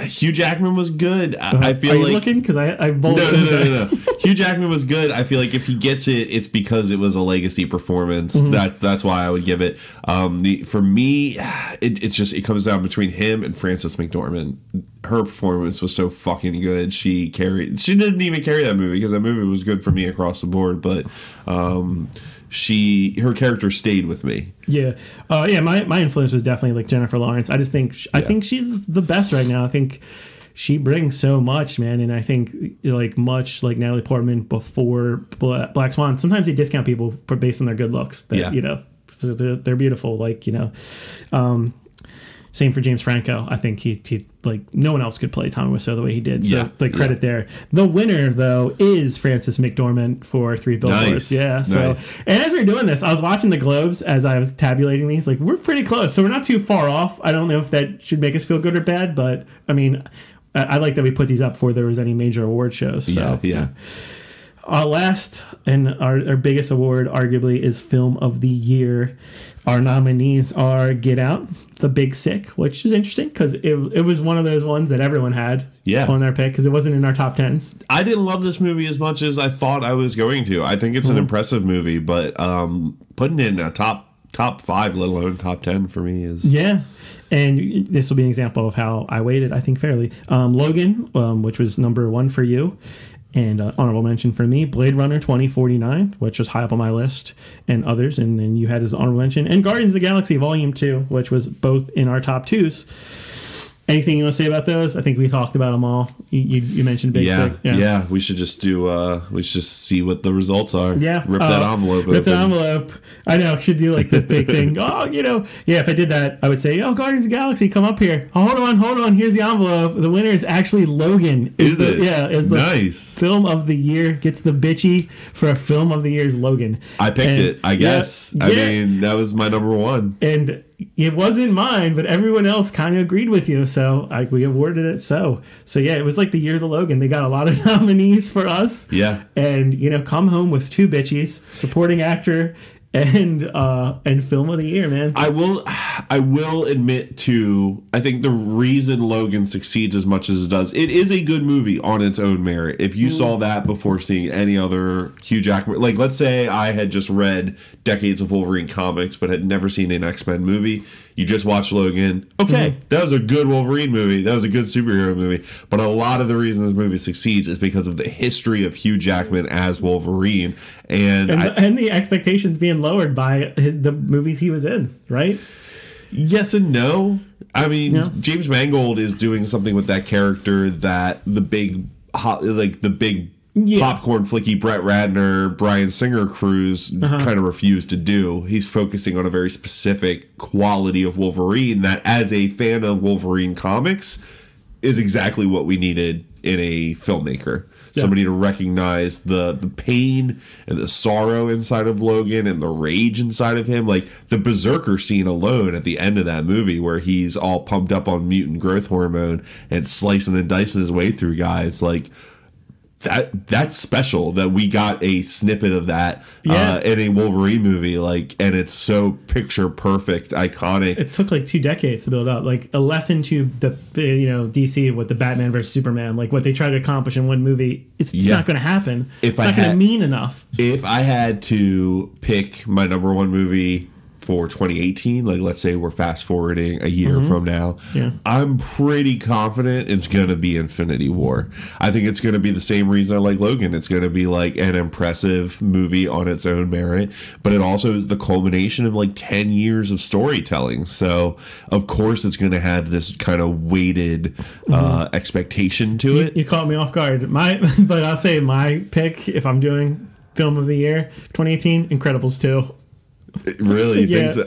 Hugh Jackman was good. I feel Are you like looking? Because I no. Hugh Jackman was good. I feel like if he gets it, it's because it was a legacy performance. That's why I would give it. For me, it comes down between him and Frances McDormand. Her performance was so fucking good. She didn't even carry that movie, because that movie was good for me across the board. But her character stayed with me. Yeah. My influence was definitely Jennifer Lawrence. I think she's the best right now. I think she brings so much, man. And I think much like Natalie Portman before Black Swan, sometimes they discount people based on their good looks. They're beautiful. Same for James Franco. I think he no one else could play Tommy Wiseau the way he did. So credit there. The winner though is Frances McDormand for 3 Billboards. Nice. Yeah. So and as we were doing this, I was watching the Globes as I was tabulating these. We're pretty close, so we're not too far off. I don't know if that should make us feel good or bad, but I mean, I like that we put these up before there was any major award shows. So, yeah. Our last and our biggest award, arguably, is Film of the Year. Our nominees are Get Out, The Big Sick, which is interesting because it was one of those ones that everyone had on their pick because it wasn't in our top 10s. I didn't love this movie as much as I thought I was going to. I think it's an impressive movie, but putting it in a top 5, let alone top 10 for me is... Yeah. And this will be an example of how I weighted, I think, fairly. Logan, which was number 1 for you. And honorable mention for me, Blade Runner 2049, which was high up on my list, and others. And then you had as honorable mention. And Guardians of the Galaxy Volume 2, which was both in our top 2s. Anything you want to say about those? I think we talked about them all. You mentioned Big Sick. Yeah. We should just see what the results are. Yeah. Rip that envelope open. Rip the envelope. I know. Should do this big thing. If I did that, I would say, Guardians of the Galaxy, come up here. Hold on. Here's the envelope. The winner is actually Logan. Is it? Yeah. Is the nice. Film of the year. Gets the bitchy for a Film of the year's Logan. I picked it, I guess. I mean, that was my number 1. And it wasn't mine, but everyone else kind of agreed with you, so we awarded it. So it was like the year of the Logan. They got a lot of nominees for us. Yeah, and come home with 2 bitchies, supporting actor and Film of the Year, man. I will admit too, I think the reason Logan succeeds as much as it does, it is a good movie on its own merit. If you saw that before seeing any other Hugh Jackman, let's say I had just read Decades of Wolverine comics but had never seen an X-Men movie, you just watched Logan, that was a good Wolverine movie, that was a good superhero movie, but a lot of the reason this movie succeeds is because of the history of Hugh Jackman as Wolverine, and the expectations being lowered by the movies he was in, right? Yes and no. I mean, James Mangold is doing something with that character that the big popcorn flicky Brett Ratner, Bryan Singer crews kind of refused to do. He's focusing on a very specific quality of Wolverine that, as a fan of Wolverine comics, is exactly what we needed in a filmmaker. somebody to recognize the pain and the sorrow inside of Logan and the rage inside of him. Like the Berserker scene alone at the end of that movie where he's all pumped up on mutant growth hormone and slicing and dicing his way through guys, like that's special that we got a snippet of that in a Wolverine movie, like, and it's so picture perfect, iconic. It took like 2 decades to build up, like a lesson to the DC with the Batman versus Superman, like what they try to accomplish in one movie. It's just not going to happen. It's not going to mean enough. If I had to pick my number one movie for 2018, like let's say we're fast forwarding a year from now, I'm pretty confident it's going to be Infinity War. I think it's going to be the same reason I like Logan. It's going to be like an impressive movie on its own merit, but it also is the culmination of like 10 years of storytelling. So of course it's going to have this kind of weighted expectation to it. You caught me off guard. But I'll say my pick, if I'm doing film of the year 2018, Incredibles 2. Really?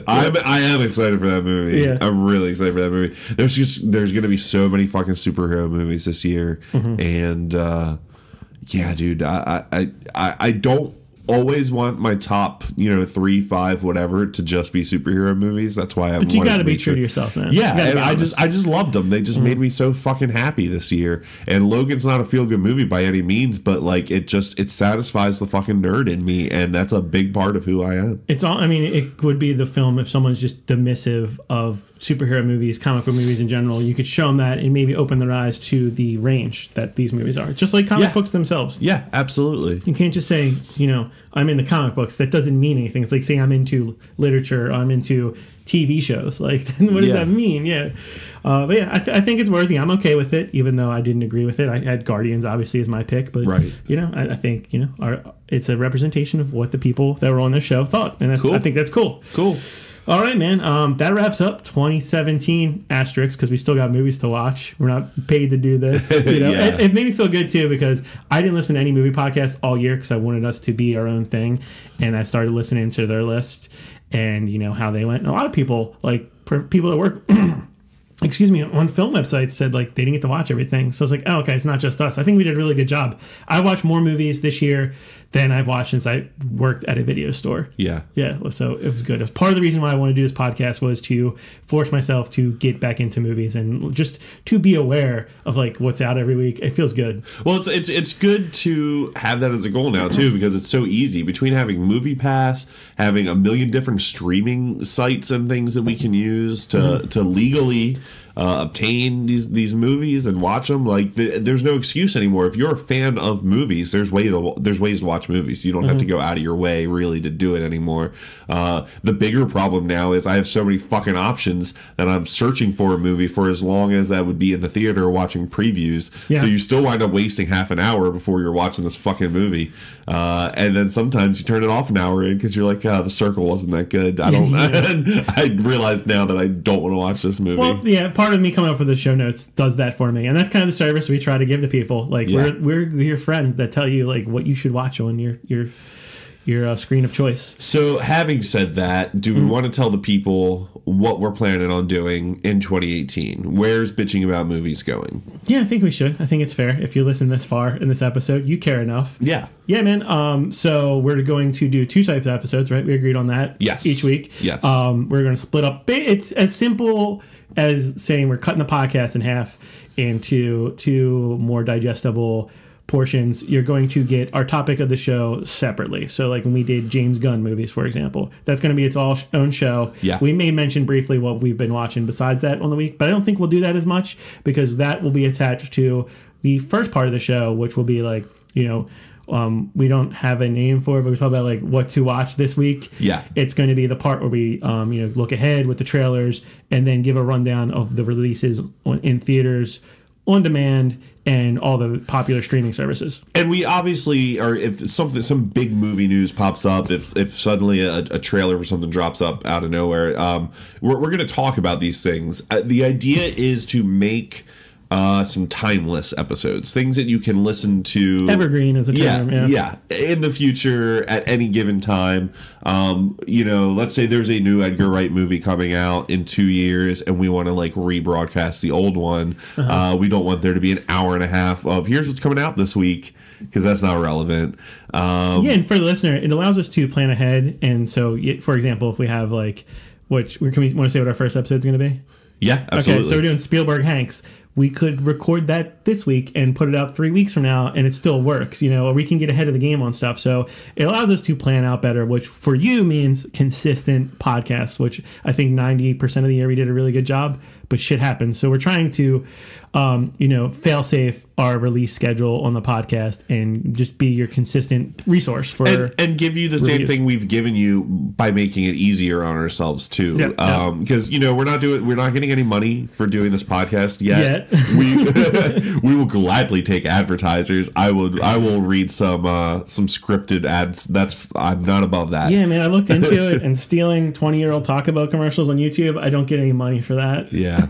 I am excited for that movie. Yeah. I'm really excited for that movie. There's going to be so many fucking superhero movies this year, and yeah, dude, I don't always want my top 3, 5, whatever to just be superhero movies. That's why But you got to be true to yourself, man. Yeah, and I just loved them. They just made me so fucking happy this year. And Logan's not a feel good movie by any means, but like it satisfies the fucking nerd in me, and that's a big part of who I am. It's all. I mean, it would be the film if someone's just dismissive of superhero movies, comic book movies in general. You could show them that and maybe open their eyes to the range that these movies are. Just like comic books themselves. Yeah, absolutely. You can't just say, I'm into comic books. That doesn't mean anything. It's like saying I'm into literature, I'm into TV shows. Like, what does that mean? Yeah. But yeah, I think it's worthy. I'm okay with it, even though I didn't agree with it. I had Guardians, obviously, as my pick. But, I think, it's a representation of what the people that were on this show thought. And I think that's cool. Cool. All right, man. That wraps up 2017 asterisks because we still got movies to watch. We're not paid to do this. It made me feel good too because I didn't listen to any movie podcasts all year because I wanted us to be our own thing, and I started listening to their list and how they went. And a lot of people, like people that work, on film websites said like they didn't get to watch everything. So I was like, oh, okay, it's not just us. I think we did a really good job. I watched more movies this year than I've watched since I worked at a video store. Yeah. So it was good. It was part of the reason why I wanted to do this podcast was to force myself to get back into movies and just to be aware of like what's out every week. It feels good. Well, it's good to have that as a goal now too because it's so easy between having Movie Pass, having a million different streaming sites and things that we can use to legally obtain these movies and watch them. Like there's no excuse anymore. If you're a fan of movies, there's ways to watch movies. You don't have to go out of your way really to do it anymore. The bigger problem now is I have so many fucking options that I'm searching for a movie for as long as I would be in the theater watching previews. So you still wind up wasting half an hour before you're watching this fucking movie. And then sometimes you turn it off an hour in because you're like, the circle wasn't that good. I realize now that I don't want to watch this movie. Well, yeah, part of me coming up with the show notes does that for me, and that's kind of the service we try to give to people. Like we're your friends that tell you like what you should watch on your screen of choice. So having said that, do we want to tell the people what we're planning on doing in 2018? Where's Bitching About Movies going? Yeah, I think we should. I think it's fair. If you listen this far in this episode, you care enough. Yeah, man. So we're going to do 2 types of episodes, right? We agreed on that. Yes. Each week. Yes. We're going to split up. It's as simple as saying we're cutting the podcast in half into 2 more digestible portions. You're going to get our topic of the show separately. So like when we did James Gunn movies, for example, that's going to be its own show. Yeah. We may mention briefly what we've been watching besides that on the week, but I don't think we'll do that as much because that will be attached to the first part of the show, which will be like, we don't have a name for it, but we talk about like what to watch this week. Yeah. It's going to be the part where we, look ahead with the trailers and then give a rundown of the releases in theaters, on demand, and all the popular streaming services. And we obviously are, if some big movie news pops up, if suddenly a trailer for something drops up out of nowhere, we're going to talk about these things. The idea is to make some timeless episodes, things that you can listen to. Evergreen is a term. Yeah, in the future at any given time. Let's say there's a new Edgar Wright movie coming out in 2 years, and we want to like rebroadcast the old one. We don't want there to be an hour and a half of here's what's coming out this week, because that's not relevant. And for the listener, it allows us to plan ahead. And so, for example, if we have like, can we want to say what our first episode is going to be? Yeah, absolutely. Okay, so we're doing Spielberg Hanks. We could record that this week and put it out 3 weeks from now, and it still works, or we can get ahead of the game on stuff. So it allows us to plan out better, which for you means consistent podcasts, which I think 90% of the year we did a really good job, but shit happens. So we're trying to, fail safe our release schedule on the podcast and just be your consistent resource for and give you the reviews. same thing we've given you by making it easier on ourselves too. Because we're not getting any money for doing this podcast yet. We will gladly take advertisers. I will read some scripted ads. I'm not above that. Yeah, man, I looked into it, and stealing 20-year-old Taco Bell commercials on YouTube, I don't get any money for that. Yeah.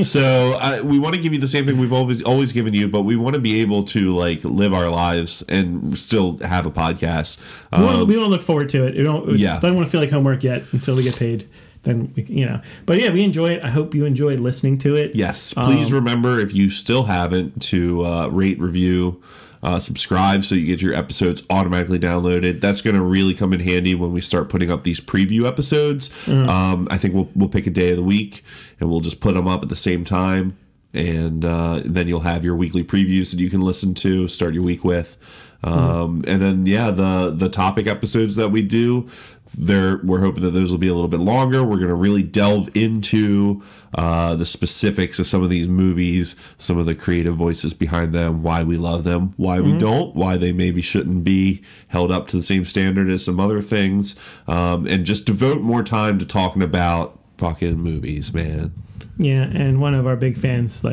So we want to give you the same thing we've always given you, but we want to be able to like live our lives and still have a podcast. We want to look forward to it. Don't want to feel like homework yet until we get paid. Then but yeah, we enjoy it. I hope you enjoyed listening to it. Yes, please remember, if you still haven't, to rate, review, subscribe, so you get your episodes automatically downloaded. That's going to really come in handy when we start putting up these preview episodes. I think we'll pick a day of the week and we'll just put them up at the same time, and then you'll have your weekly previews that you can listen to, start your week with. And then the topic episodes that we do, we're hoping that those will be a little bit longer. We're going to really delve into the specifics of some of these movies, some of the creative voices behind them, why we love them, why we don't, why they maybe shouldn't be held up to the same standard as some other things, and just devote more time to talking about fucking movies, man. Yeah, and one of our big fans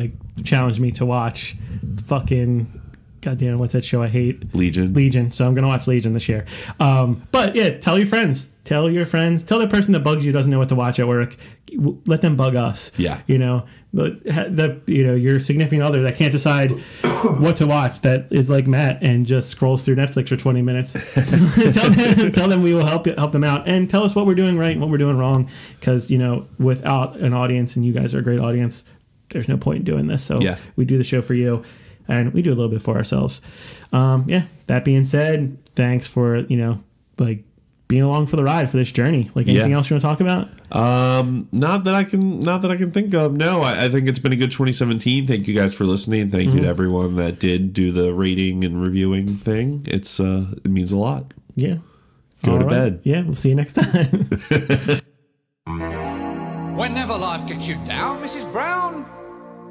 challenged me to watch fucking... Goddamn, what's that show I hate? Legion. So I'm going to watch Legion this year. But yeah, tell your friends. Tell the person that bugs you doesn't know what to watch at work. Let them bug us. Yeah. Your significant other that can't decide what to watch, that is like Matt and just scrolls through Netflix for 20 minutes. tell them we will help them out, and tell us what we're doing right and what we're doing wrong. Because, without an audience, and you guys are a great audience, there's no point in doing this. So we do the show for you. And we do a little bit for ourselves. That being said, thanks for, being along for the ride for this journey. Anything else you want to talk about? Not that I can think of. No, I think it's been a good 2017. Thank you guys for listening. Thank you to everyone that did do the rating and reviewing thing. It means a lot. Yeah. Go to bed. Yeah, we'll see you next time. Whenever life gets you down, Mrs. Brown,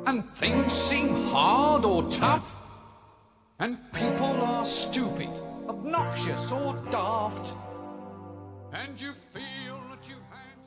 and things seem hard or tough, and people are stupid, obnoxious or daft, and you feel that you've had